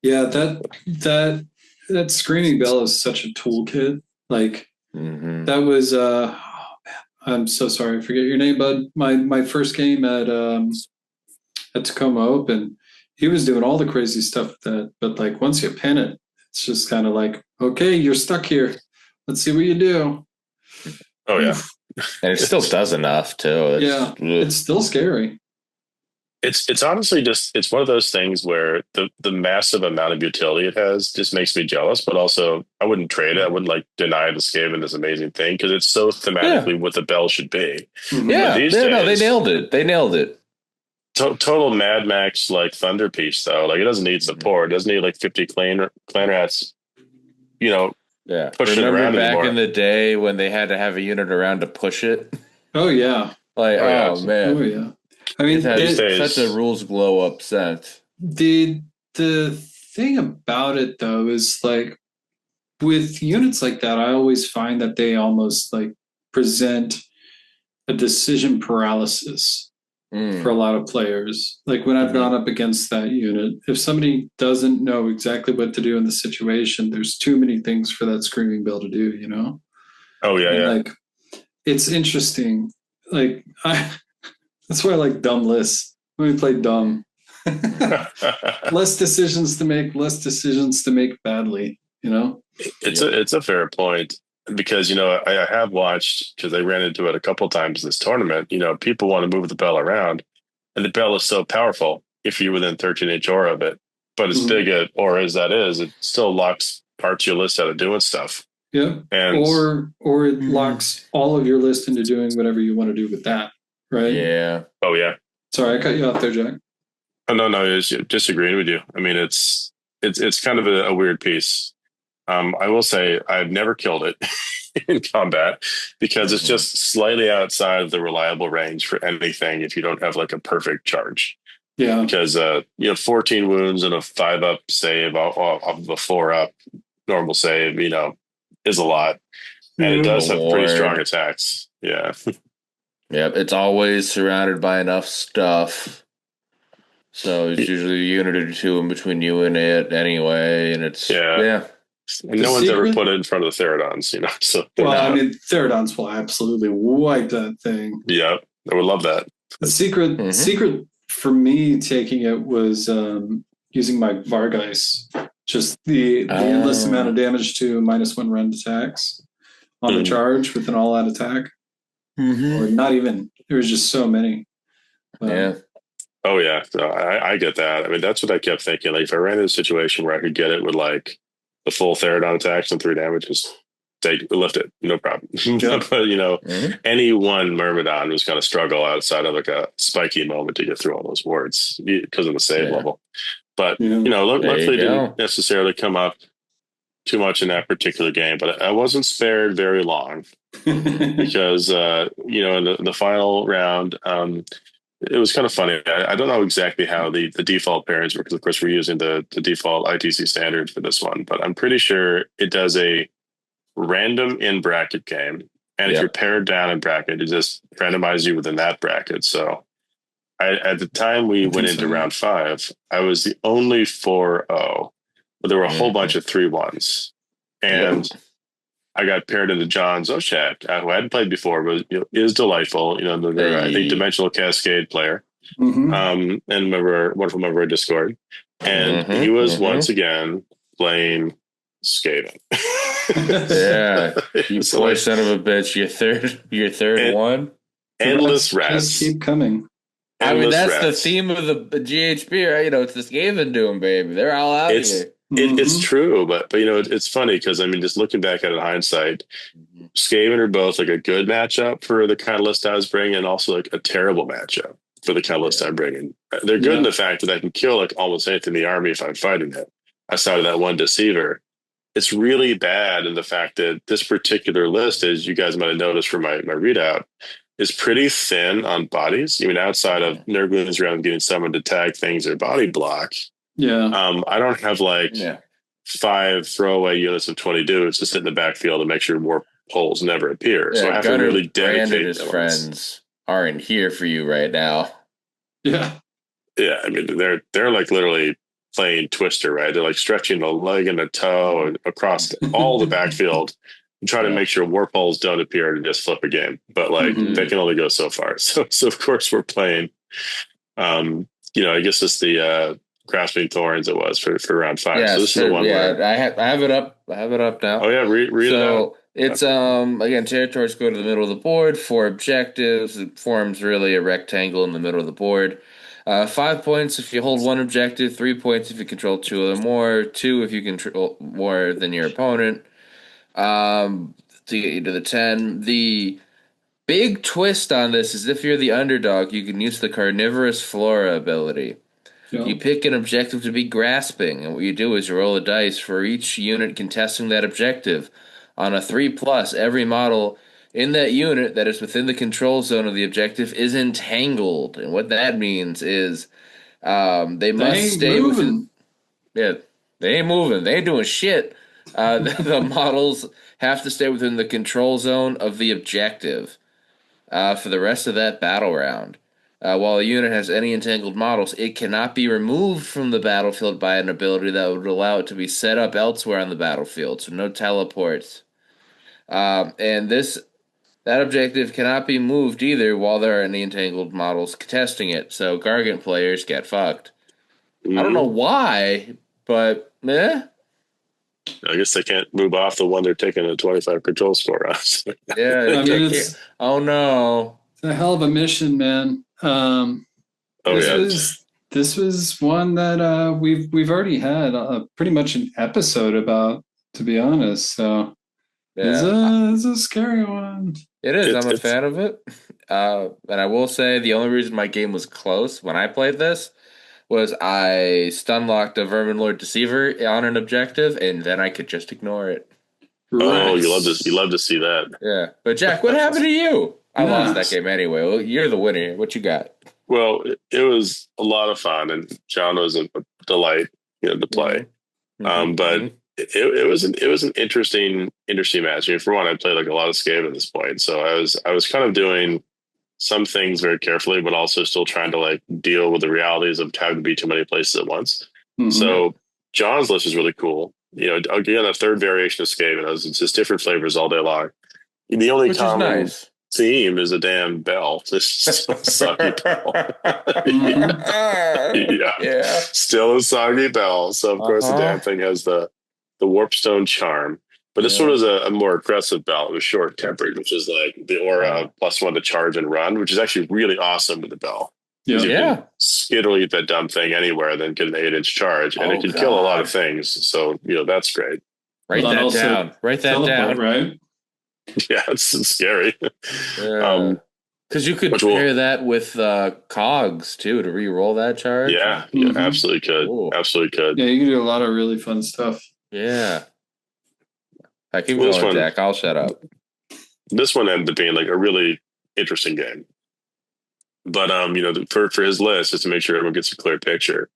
S2: Yeah, that screaming bell is such a toolkit. Like that was I'm so sorry, I forget your name, bud. My first game at Tacoma Open, he was doing all the crazy stuff with that. But like once you pin it, it's just kind of like, okay, you're stuck here. Let's see what you do.
S3: Oh yeah.
S1: And it still does enough too.
S2: It's still scary.
S3: It's honestly it's one of those things where the massive amount of utility it has just makes me jealous, but also I wouldn't trade it. I wouldn't like deny the Skaven this amazing thing because it's so thematically what the bell should be.
S1: Yeah, they nailed it. They nailed it.
S3: Total Mad Max like Thunder Piece though. Like it doesn't need support. It doesn't need like 50 clan rats. Pushing
S1: Remember
S3: around
S1: back
S3: anymore.
S1: in the day when they had to have a unit around to push it?
S2: Oh yeah.
S1: Man.
S2: Oh yeah. I mean,
S1: it's such a rules glow up sense.
S2: The the thing about it though is like with units like that, I always find that they almost like present a decision paralysis for a lot of players. Like when I've gone up against that unit, if somebody doesn't know exactly what to do in the situation, there's too many things for that screaming bill to do, you know?
S3: Oh yeah,
S2: and
S3: yeah.
S2: Like it's interesting. Like that's why I like dumb lists. When we play dumb. Less decisions to make badly, you know?
S3: It's a fair point because, I have watched, because I ran into it a couple times this tournament, people want to move the bell around and the bell is so powerful if you're within 13-inch aura of it. But as big a aura as that is, it still locks parts of your list out of doing stuff.
S2: Yeah.
S3: And
S2: or it locks all of your list into doing whatever you want to do with that. Right.
S1: Yeah.
S3: Oh yeah.
S2: Sorry, I cut you off there, Jack.
S3: Oh no, I was just agreeing with you. I mean, it's kind of a weird piece. I will say I've never killed it in combat because it's just slightly outside of the reliable range for anything if you don't have like a perfect charge.
S2: Yeah.
S3: Because 14 wounds and a 5-up save off of a 4-up normal save, is a lot. And it does have pretty strong attacks. Yeah.
S1: Yep, it's always surrounded by enough stuff. So it's usually a unit or two in between you and it anyway, and it's
S3: And no one's ever put it in front of the Therodons, So
S2: I mean, Therodons will absolutely wipe that thing.
S3: Yeah, I would love that.
S2: The secret for me taking it was using my Vargeis, just the endless amount of damage to -1 rend attacks on the charge with an all-out attack. Or not even. There was just so many.
S3: Oh yeah, so I get that. I mean, that's what I kept thinking. Like, if I ran into a situation where I could get it with like the full Therodon attacks and 3 damage, just lift it, no problem. But any one Myrmidon was going to struggle outside of like a spiky moment to get through all those wards because of the save level. But luckily it didn't necessarily come up too much in that particular game. But I wasn't spared very long because in the final round. It was kind of funny. I don't know exactly how the default pairings work, because of course we're using the default ITC standard for this one, but I'm pretty sure it does a random in bracket game. And if you're paired down in bracket, it just randomizes you within that bracket. So at the time we went into round 5, I was the only 4-0, but there were a whole bunch of 3-1s. And I got paired into John Zoshat, who I hadn't played before, but is delightful. I think Dimensional Cascade player, and one of them over Discord, and he was once again playing Skaven.
S1: You poor son of a bitch! Your third one.
S3: Endless rats
S2: just keep coming.
S1: I mean, that's the theme of the GHB, right? It's the Skaven doom, baby. They're all out here.
S3: It's true, but it's funny because I mean, just looking back at it in hindsight, Skaven are both like a good matchup for the kind of list I was bringing, and also like a terrible matchup for the kind of list I'm bringing. They're good in the fact that I can kill like almost anything in the army if I'm fighting it. Outside of that one deceiver, it's really bad in the fact that this particular list, as you guys might have noticed from my readout, is pretty thin on bodies. Even outside of Nurglings around getting someone to tag things or body block. I don't have like 5 throwaway units of 20 dudes to sit in the backfield to make sure more poles never appear. So I have to really dedicate.
S1: His friends aren't here for you right now.
S2: Yeah.
S3: I mean, they're like literally playing Twister, right? They're like stretching a leg and a toe across all the backfield and try to make sure war poles don't appear and just flip a game. But like they can only go so far. So of course we're playing. I guess it's the Grasping Thorns it was for round 5. So this is the one where
S1: I have it up. I have it up now.
S3: Oh yeah, read it out.
S1: It's again, territories go to the middle of the board. 4 objectives. It forms really a rectangle in the middle of the board. 5 points if you hold 1 objective. 3 points if you control 2 or more. 2 if you control more than your opponent. To get you to the 10. The big twist on this is if you're the underdog, you can use the Carnivorous Flora ability. You pick an objective to be grasping, and what you do is you roll a dice for each unit contesting that objective. On a 3+, every model in that unit that is within the control zone of the objective is entangled. And what that means is they must stay within... Yeah, they ain't moving. They ain't doing shit. The models have to stay within the control zone of the objective for the rest of that battle round. While a unit has any entangled models, it cannot be removed from the battlefield by an ability that would allow it to be set up elsewhere on the battlefield. So no teleports. And that objective cannot be moved either while there are any entangled models contesting it. So Gargant players get fucked. I don't know why, but
S3: I guess they can't move off the one they're taking a 25 control score on.
S1: Yeah, oh no.
S2: It's a hell of a mission, man. This was one that we've already had pretty much an episode about, to be honest. So it's a scary one.
S1: It is. I'm a fan of it. And I will say the only reason my game was close when I played this was I stun locked a Vermin Lord Deceiver on an objective, and then I could just ignore it.
S3: Oh, you love to see that.
S1: Yeah. But Jack, what happened to you? I lost that game anyway. Well, you're the winner. What you got?
S3: Well, it was a lot of fun, and John was a delight, to play. But it was an interesting match. For one, I played like a lot of Scave at this point, so I was kind of doing some things very carefully, but also still trying to like deal with the realities of having to be too many places at once. So John's list is really cool. Again, a third variation of Scave, and it's just different flavors all day long. The only common theme is a damn bell. This soggy bell. Yeah. Still a soggy bell. So of course the damn thing has the Warpstone charm. But this one is a more aggressive bell. It was short tempered, which is like the aura +1 to charge and run, which is actually really awesome with the bell.
S1: Yeah.
S3: Skittle eat that dumb thing anywhere, then get an 8-inch charge, and it can kill a lot of things. So that's great.
S1: Write that down. Write that down.
S2: Right.
S3: Yeah, it's scary.
S1: Because you could pair that with cogs too to re-roll that charge.
S3: Yeah, absolutely could. Ooh. Absolutely could.
S2: Yeah, you can do a lot of really fun stuff.
S1: Yeah. I keep going, Jack. I'll shut up.
S3: This one ended up being like a really interesting game. But for his list, just to make sure everyone gets a clear picture,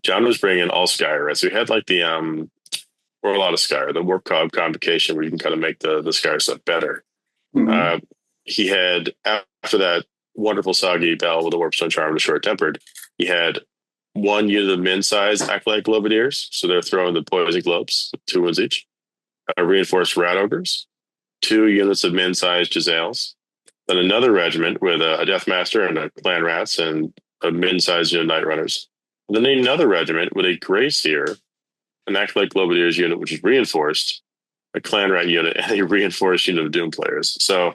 S3: John was bringing all Skyr, right? So he had like the or a lot of Skyr, the Warp Cog convocation, where you can kind of make the Skyr stuff better. He had, after that wonderful soggy bell with the Warpstone charm and short tempered, he had one unit of min-size Acolyte Globadiers, so they're throwing the poison globes, 2 wounds each. Reinforced Rat Ogres, 2 units of min-size Jezzails, then another regiment with a Deathmaster and a Clan Rats and a min-size unit of Night Runners. And then another regiment with a Grey Seer, an Acolyte Globadiers unit, which is reinforced, a Clan Rat unit, and a reinforced unit of Doom players. So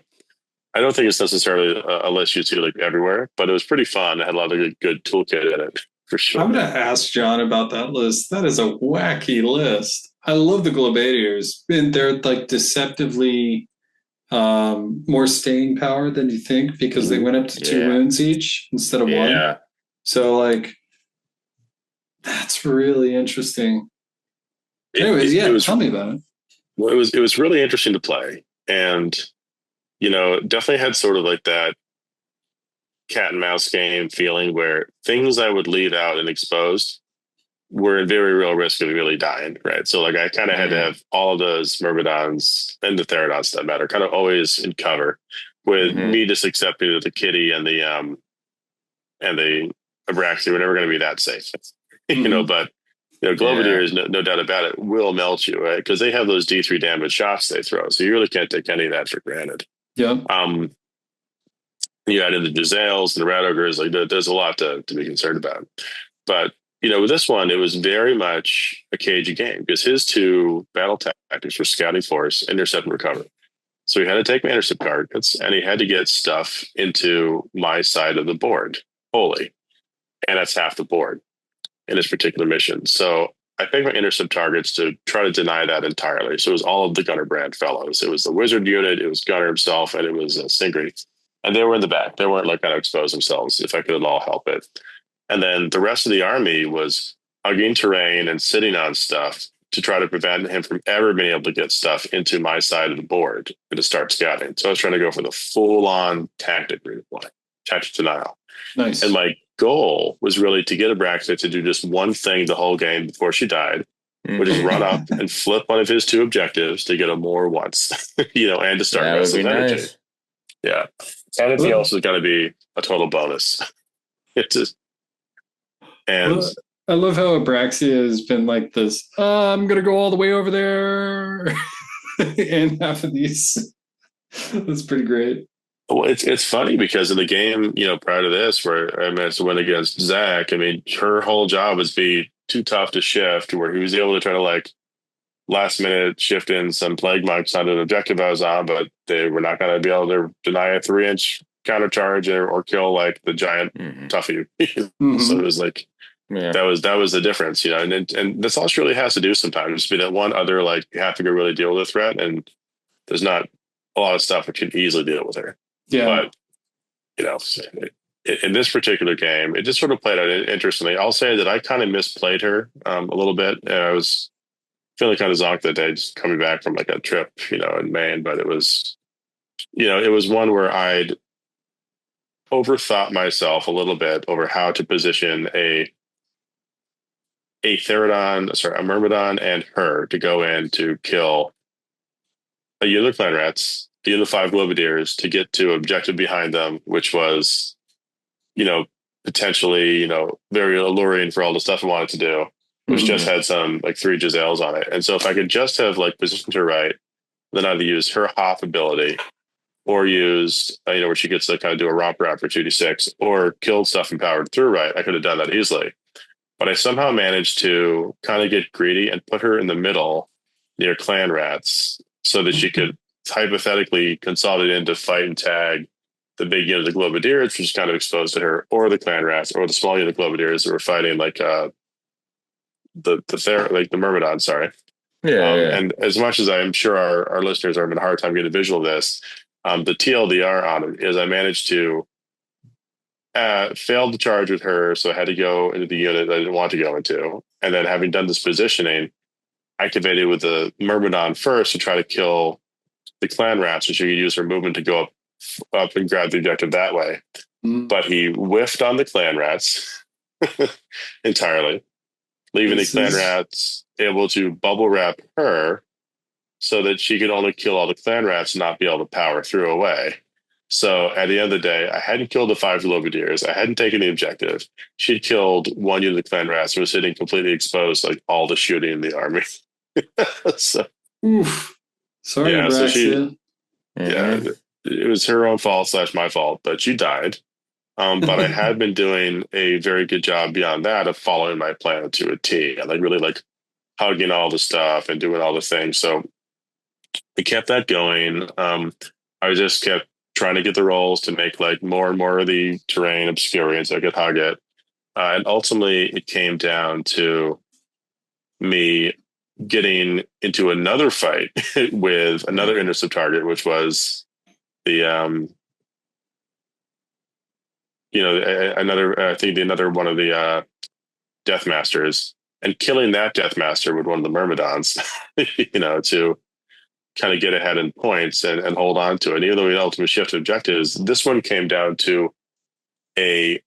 S3: I don't think it's necessarily a list you see like everywhere, but it was pretty fun. It had a lot of good toolkit in it, for sure.
S2: I'm going to ask John about that list. That is a wacky list. I love the Globadiers. And they're like deceptively more staying power than you think because they went up to 2 wounds each instead of 1. So like, that's really interesting. Anyways, tell me about it.
S3: Well, it was really interesting to play, and definitely had sort of like that cat and mouse game feeling where things I would leave out and exposed were in very real risk of really dying, right? So like I kind of had to have all of those Myrmidons and the Therodons that matter kind of always in cover, with me just accepting that the Kitty and the Abraxas were never going to be that safe, but Globadiers, no doubt about it, will melt you, right? Because they have those D3 damage shots they throw, so you really can't take any of that for granted.
S2: Yeah.
S3: You add in the Jezzails and the Rat Ogres, like there's a lot to be concerned about. But with this one, it was very much a cagey game because his 2 battle tactics were Scouting Force, Intercept, and Recover. So he had to take my intercept targets, and he had to get stuff into my side of the board wholly, and that's half the board in this particular mission. So I picked my intercept targets to try to deny that entirely. So it was all of the Gunner Brand fellows. It was the Wizard unit, it was Gunner himself, and it was Stingray. And they were in the back. They weren't like going to expose themselves if I could at all help it. And then the rest of the army was hugging terrain and sitting on stuff to try to prevent him from ever being able to get stuff into my side of the board and to start scouting. So I was trying to go for the full-on tactic redeploy. tactic denial.
S2: Nice.
S3: And my goal was really to get Abraxas to do just one thing the whole game before she died, which is run up and flip one of his 2 objectives to get a more once, and to start Restless Energy.
S1: Nice.
S3: Yeah. Anything else is going to be a total bonus. It's just, and
S2: I love how Abraxia has been like this. I'm going to go all the way over there and half of these. That's pretty great.
S3: Well, it's funny because in the game, prior to this, where I managed to win against Zach, I mean, her whole job was be too tough to shift, where he was able to try to last minute shift in some plague monks on an objective I was on, but they were not going to be able to deny a 3-inch counter charge or kill the giant toughie. So it was that was the difference, and that's all she really has to do sometimes. Be that one other you have to go really deal with a threat, and there's not a lot of stuff that can easily deal with her.
S2: Yeah.
S3: But, in this particular game, it just sort of played out interestingly. I'll say that I kind of misplayed her a little bit. And I was feeling kind of zonked that day, just coming back from a trip, in Maine. But it was, it was one where I'd overthought myself a little bit over how to position a Myrmidon and her to go in to kill a unit of clan rats, a unit of 5 Globadiers to get to objective behind them, which was, potentially, very alluring for all the stuff I wanted to do, which just had some 3 Giselles on it. And so if I could just have positioned her right, then I'd use her Hoth ability or used, where she gets to kind of do a romp rap for 2d6 or killed stuff and powered through right. I could have done that easily. But I somehow managed to kind of get greedy and put her in the middle near clan rats so that she could hypothetically consolidate into fight and tag the big unit of the Globadiers, which is kind of exposed to her, or the clan rats, or the small unit of Globadiers that were fighting the Myrmidon, sorry.
S1: Yeah.
S3: And as much as I'm sure our listeners are having a hard time getting a visual of this, the TLDR on it is I managed to failed to charge with her, so I had to go into the unit that I didn't want to go into. And then having done this positioning, activated with the Myrmidon first to try to kill the clan rats, so she could use her movement to go up and grab the objective that way. But he whiffed on the clan rats entirely, leaving the clan rats able to bubble wrap her so that she could only kill all the clan rats and not be able to power through away. So at the end of the day, I hadn't killed the 5 Globadiers. I hadn't taken the objective. She'd killed 1 unit of clan rats and was sitting completely exposed, all the shooting in the army. So,
S2: oof. Sorry,
S3: yeah, so it was her own fault / my fault, but she died. But I had been doing a very good job beyond that of following my plan to a T and really hugging all the stuff and doing all the things. So I kept that going. I just kept trying to get the rolls to make more and more of the terrain obscure so I could hug it. And ultimately it came down to me getting into another fight with another intercept target, which was the another one of the Death Masters, and killing that Death Master with one of the Myrmidons, to kind of get ahead in points and hold on to it. Even though we ultimately shift objectives, this one came down to a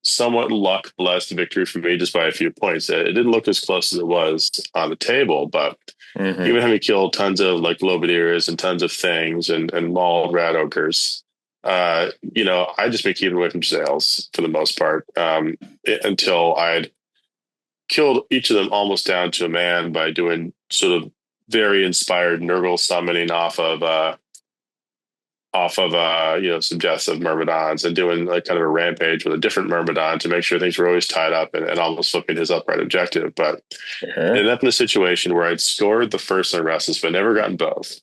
S3: somewhat luck blessed victory for me just by a few points. It didn't look as close as it was on the table, but even having killed tons of Globadiers and tons of things and mauled rat ogres, I just been keeping away from sales for the most part until I'd killed each of them almost down to a man by doing sort of very inspired Nurgle summoning off of suggestive Myrmidons and doing kind of a rampage with a different Myrmidon to make sure things were always tied up and almost flipping his upright objective. But it ended up in a situation where I'd scored the first and Restless, but never gotten both.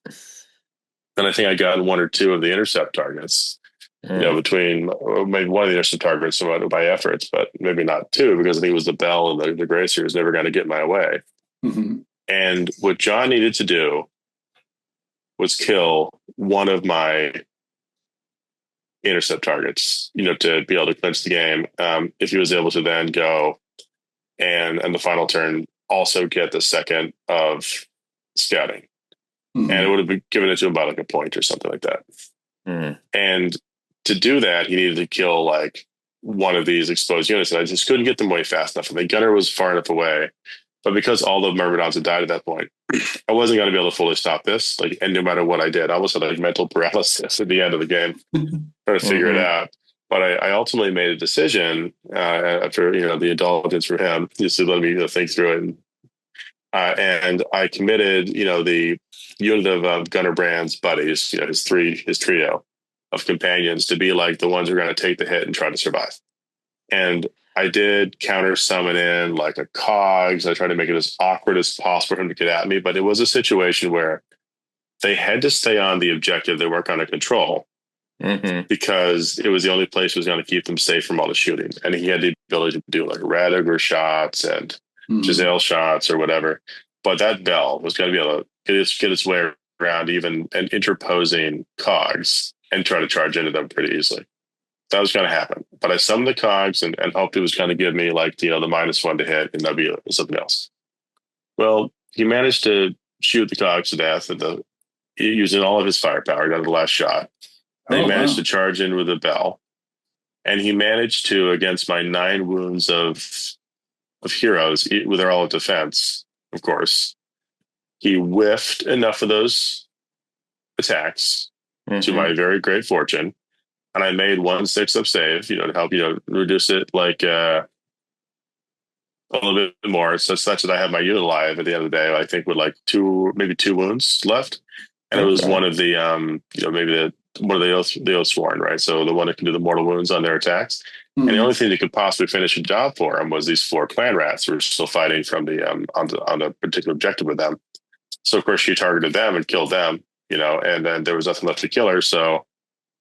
S3: And I think I got 1 or 2 of the intercept targets, between maybe one of the intercept targets by efforts, but maybe not 2, because I think it was the Bell and the Gracier was never going to get my way. And what John needed to do was kill one of my intercept targets, to be able to clinch the game. If he was able to then go and the final turn also get the second of scouting. And it would have been given it to him by a point or something like that. And to do that, he needed to kill like one of these exposed units, and I just couldn't get them away fast enough. And the gunner was far enough away, but because all the Myrmidons had died at that point, I wasn't going to be able to fully stop this. Like, and no matter what I did, I almost had like mental paralysis at the end of the game, trying to figure it out. But I ultimately made a decision after the indulgence for him, just to let me think through it. And I committed, the unit of Gunnar Brand's buddies, his trio of companions, to be like the ones who are going to take the hit and try to survive. And I did counter summon in like a cogs. I tried to make it as awkward as possible for him to get at me, but it was a situation where they had to stay on the objective they weren't going to control, because it was the only place that was going to keep them safe from all the shooting. And he had the ability to do like red ogre shots and Giselle shots or whatever. But that bell was going to be able to get its way around even and interposing cogs and try to charge into them pretty easily. That was going to happen. But I summoned the cogs and hoped it was going to give me like, the -1 to hit, and that'd be something else. Well, he managed to shoot the cogs to death using all of his firepower down to the last shot. They managed to charge in with a bell, and he managed to, against my 9 wounds of heroes, with their all of defense, of course, he whiffed enough of those attacks to my very great fortune. And I made 1 6-up save, to help, reduce it like a little bit more, such that I have my unit alive at the end of the day. I think with like 2 wounds left, and it was one of the maybe one of the Oathsworn, right? So the one that can do the mortal wounds on their attacks. And the only thing that could possibly finish a job for him was these 4 clan rats who were still fighting from the on a particular objective with them. So of course she targeted them and killed them, and then there was nothing left to kill her. So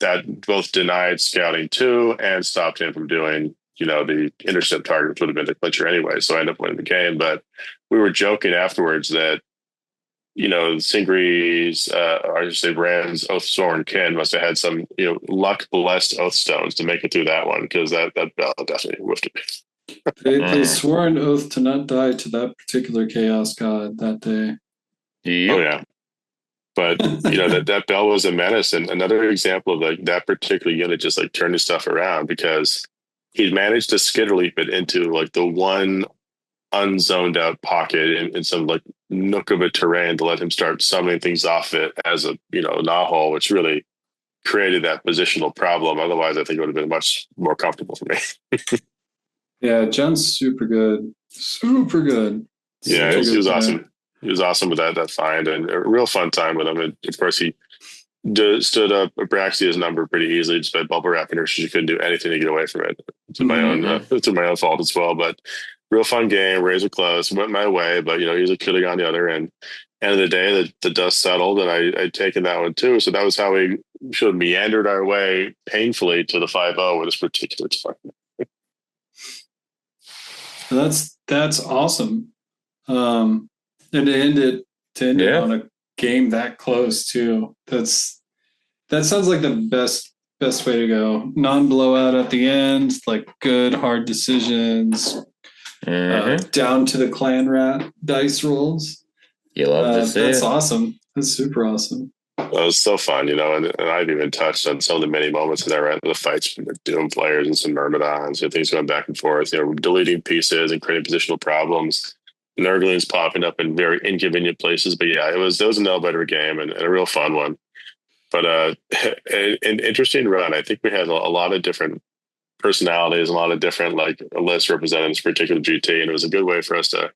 S3: that both denied scouting 2 and stopped him from doing, the intercept target, which would have been the clincher anyway. So I ended up winning the game. But we were joking afterwards that, Singri's, or I should say Rand's Oathsworn kin must have had some, luck blessed oath stones to make it through that one, because that bell definitely whiffed me.
S2: They swore an oath to not die to that particular chaos god that day.
S1: Yep.
S3: Oh yeah. But that bell was a menace, and another example of like that particular unit just like turning stuff around, because he'd managed to skitter leap it into like the one unzoned out pocket in some like nook of a terrain to let him start summoning things off it as a Nahul, which really created that positional problem. Otherwise, I think it would have been much more comfortable for me.
S2: Yeah, John's super good.
S3: Yeah, he was awesome. He was awesome with that find, and a real fun time with him. And of course, he stood up Abraxia's number pretty easily just by bubble wrapping her. She couldn't do anything to get away from it. To my own fault as well. But real fun game. Razor close. Went my way, but he was could have gone the other. And end of the day, the dust settled, and I'd taken that one too. So that was how we should have meandered our way painfully to the 5-0 with this particular time.
S2: That's awesome. And to end it on a game that close too. That sounds like the best way to go. Non-blowout at the end, like good hard decisions. Down to the clan rat dice rolls.
S1: You love to see
S2: that's
S1: it.
S2: awesome. That's super awesome.
S3: That was so fun, and I've even touched on some of the many moments in there, the fights between the Doom players and some Myrmidons, things going back and forth, deleting pieces and creating positional problems. Nurglings popping up in very inconvenient places. But yeah, it was a nail-biter game and a real fun one. But an interesting run. I think we had a lot of different personalities, a lot of different like lists representing this particular GT, and it was a good way for us to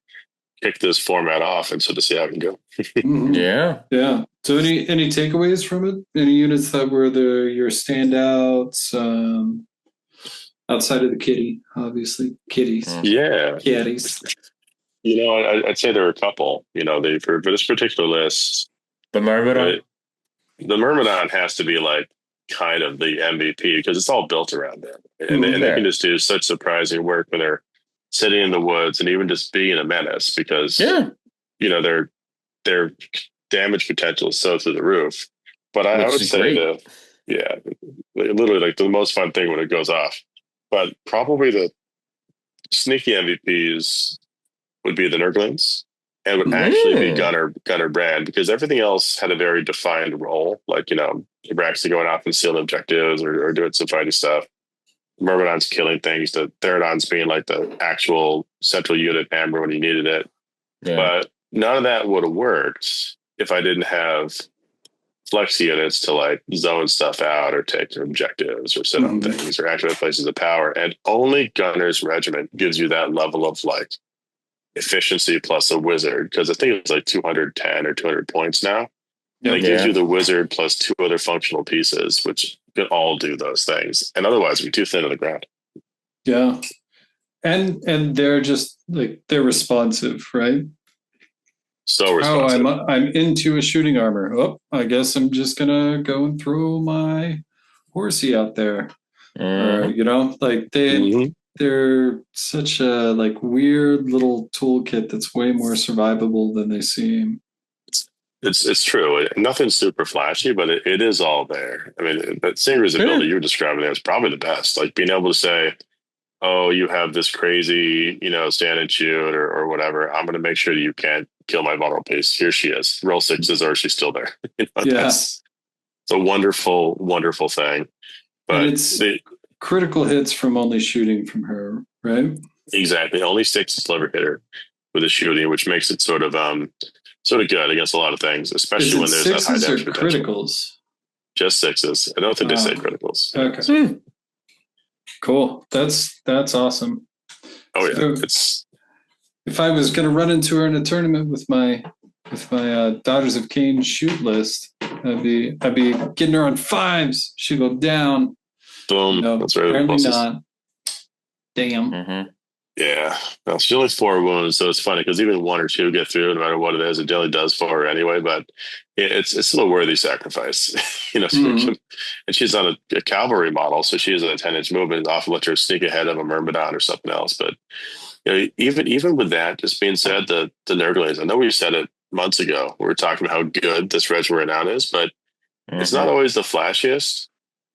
S3: kick this format off and so to see how it can go.
S2: Yeah. So any takeaways from it? Any units that were your standouts outside of the kitty, obviously kitties?
S3: Yeah,
S2: kitties.
S3: I'd say there were a couple. For this particular list,
S1: the Myrmidon.
S3: The Myrmidon has to be like kind of the MVP because it's all built around them, and they can just do such surprising work when they're sitting in the woods and even just being a menace because their damage potential is so through the roof. But I would say literally like the most fun thing when it goes off. But probably the sneaky MVPs would be the Nurglings, and would actually be gunner brand, because everything else had a very defined role. Like, Abraxas going off and sealing objectives or doing some fighting stuff. Myrmidon's killing things. The Therodon's being like the actual central unit hammer when you needed it. Yeah. But none of that would have worked if I didn't have flex units to like zone stuff out or take objectives or set up things or activate places of power. And only Gunner's Regiment gives you that level of like efficiency plus a wizard, because I think it's like 210 or 200 points now. And it gives you the wizard plus 2 other functional pieces, which can all do those things. And otherwise, we're too thin on the ground.
S2: Yeah. And they're just like, they're responsive, right?
S3: So responsive.
S2: I'm into a shooting armor. Oh, I guess I'm just gonna go and throw my horsey out there. Or, like they're such a like weird little toolkit that's way more survivable than they seem.
S3: It's true. Nothing's super flashy, but it is all there. I mean, that series ability you were describing there is probably the best. Like being able to say, oh, you have this crazy, stand and shoot or whatever. I'm going to make sure that you can't kill my vulnerable piece. Here she is. Roll 6s or she's still there. It's a wonderful, wonderful thing. But
S2: and it's critical hits from only shooting from her, right?
S3: Exactly. Only 6 ever hit her with a shooting, which makes it sort of good against a lot of things, especially when there's that high damage potential.
S2: Criticals?
S3: Just 6s. I don't think they say criticals.
S2: Okay. Cool. That's awesome.
S3: Oh yeah.
S2: So if I was going to run into her in a tournament with my Daughters of Cain shoot list, I'd be getting her on 5s. She'd go down.
S3: Boom. That's right.
S2: Apparently not. Damn.
S3: Mm-hmm. Yeah. Well, she only 4 wounds, so it's funny because even 1 or 2 get through no matter what it is. It daily does for her anyway, but it's still a worthy sacrifice. And she's on a cavalry model, so she has a 10-inch movement. Often let her sneak ahead of a Myrmidon or something else. But even with that, just being said, the Nurglings, I know we said it months ago. We were talking about how good this regiment renown is, but it's not always the flashiest.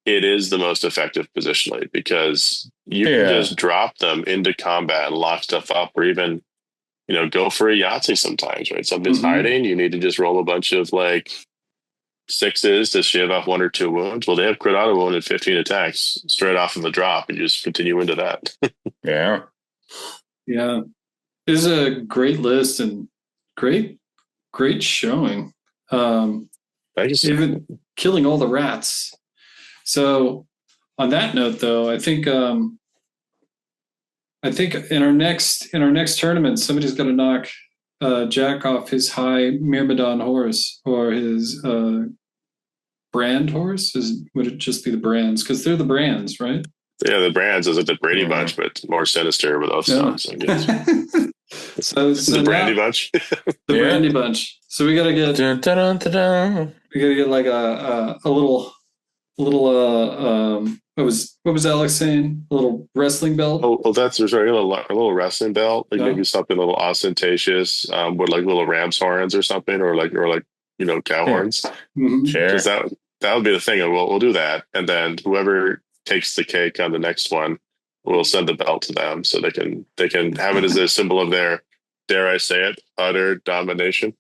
S3: It is the most effective positionally because you can just drop them into combat and lock stuff up, or even, go for a Yahtzee sometimes, right? Something's hiding. You need to just roll a bunch of like 6s to shave off 1 or 2 wounds. Well, they have crit auto wound and 15 attacks straight off of the drop, and you just continue into that.
S1: Yeah.
S2: It's a great list and great showing. Even killing all the rats. So on that note, though, I think in our next tournament, somebody's going to knock Jack off his high Myrmidon horse or his brand horse. Would it just be the brands? Because they're the brands, right?
S3: Yeah, the brands is like the Brady Bunch, but more sinister with those songs, I guess.
S2: So
S3: the Brandy Bunch.
S2: The Brandy Bunch. So we got to get. We got to get like a little. What was Alex saying? A little wrestling belt.
S3: Oh, that's right. A little wrestling belt, like maybe something a little ostentatious, with like little ram's horns or something, or like cow horns.
S1: Sure.
S3: Because that would be the thing. We'll do that, and then whoever takes the cake on the next one, we'll send the belt to them so they can have it as a symbol of their, dare I say it, utter domination.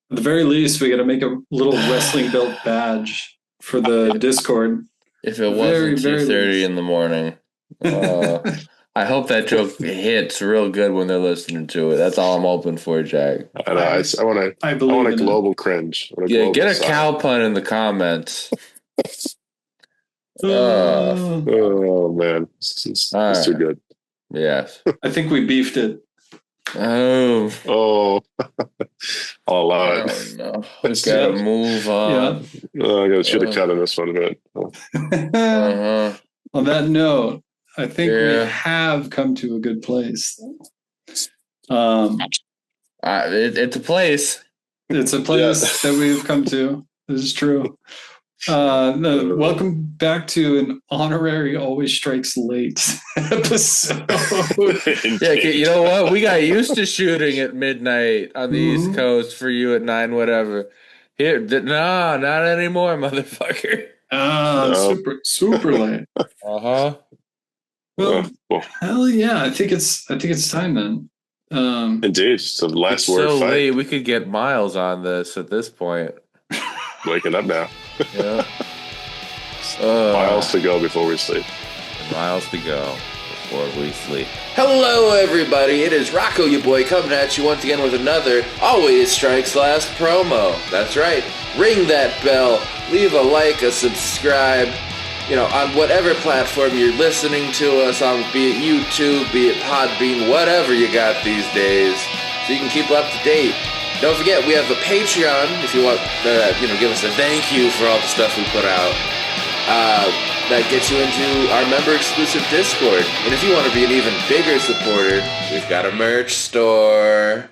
S2: At the very least, we got to make a little wrestling belt badge for the Discord.
S1: If it wasn't 2:30 in the morning. I hope that joke hits real good when they're listening to it. That's all I'm hoping for, Jack.
S3: I want a global cringe.
S1: Get a cow pun in the comments.
S3: Oh man, it's too good.
S1: Yes.
S2: I think we beefed it.
S3: Oh, I'll allow it.
S1: No. We gotta move on.
S3: I should have cut in this one a bit.
S2: On that note, I think we have come to a good place.
S1: It's a place.
S2: It's a place that we've come to. This is true. Welcome back to an honorary Always Strikes Late episode.
S1: You know what? We got used to shooting at midnight on the East Coast for you at 9 whatever. Here, no, not anymore, motherfucker.
S2: Super late.
S1: Uh-huh.
S2: Well, hell yeah! I think it's time then.
S3: Indeed, it's the last word
S1: so
S3: fight.
S1: late. We could get Miles on this at this point.
S3: Waking up now.
S1: Yeah.
S3: Miles to go before we sleep.
S1: Miles to go before we sleep. Hello, everybody. It is Rocco, your boy, coming at you once again with another Always Strikes Last promo. That's right. Ring that bell. Leave a like, a subscribe. On whatever platform you're listening to us on, be it YouTube, be it Podbean, whatever you got these days, so you can keep up to date. Don't forget, we have a Patreon if you want to, give us a thank you for all the stuff we put out. That gets you into our member-exclusive Discord. And if you want to be an even bigger supporter, we've got a merch store.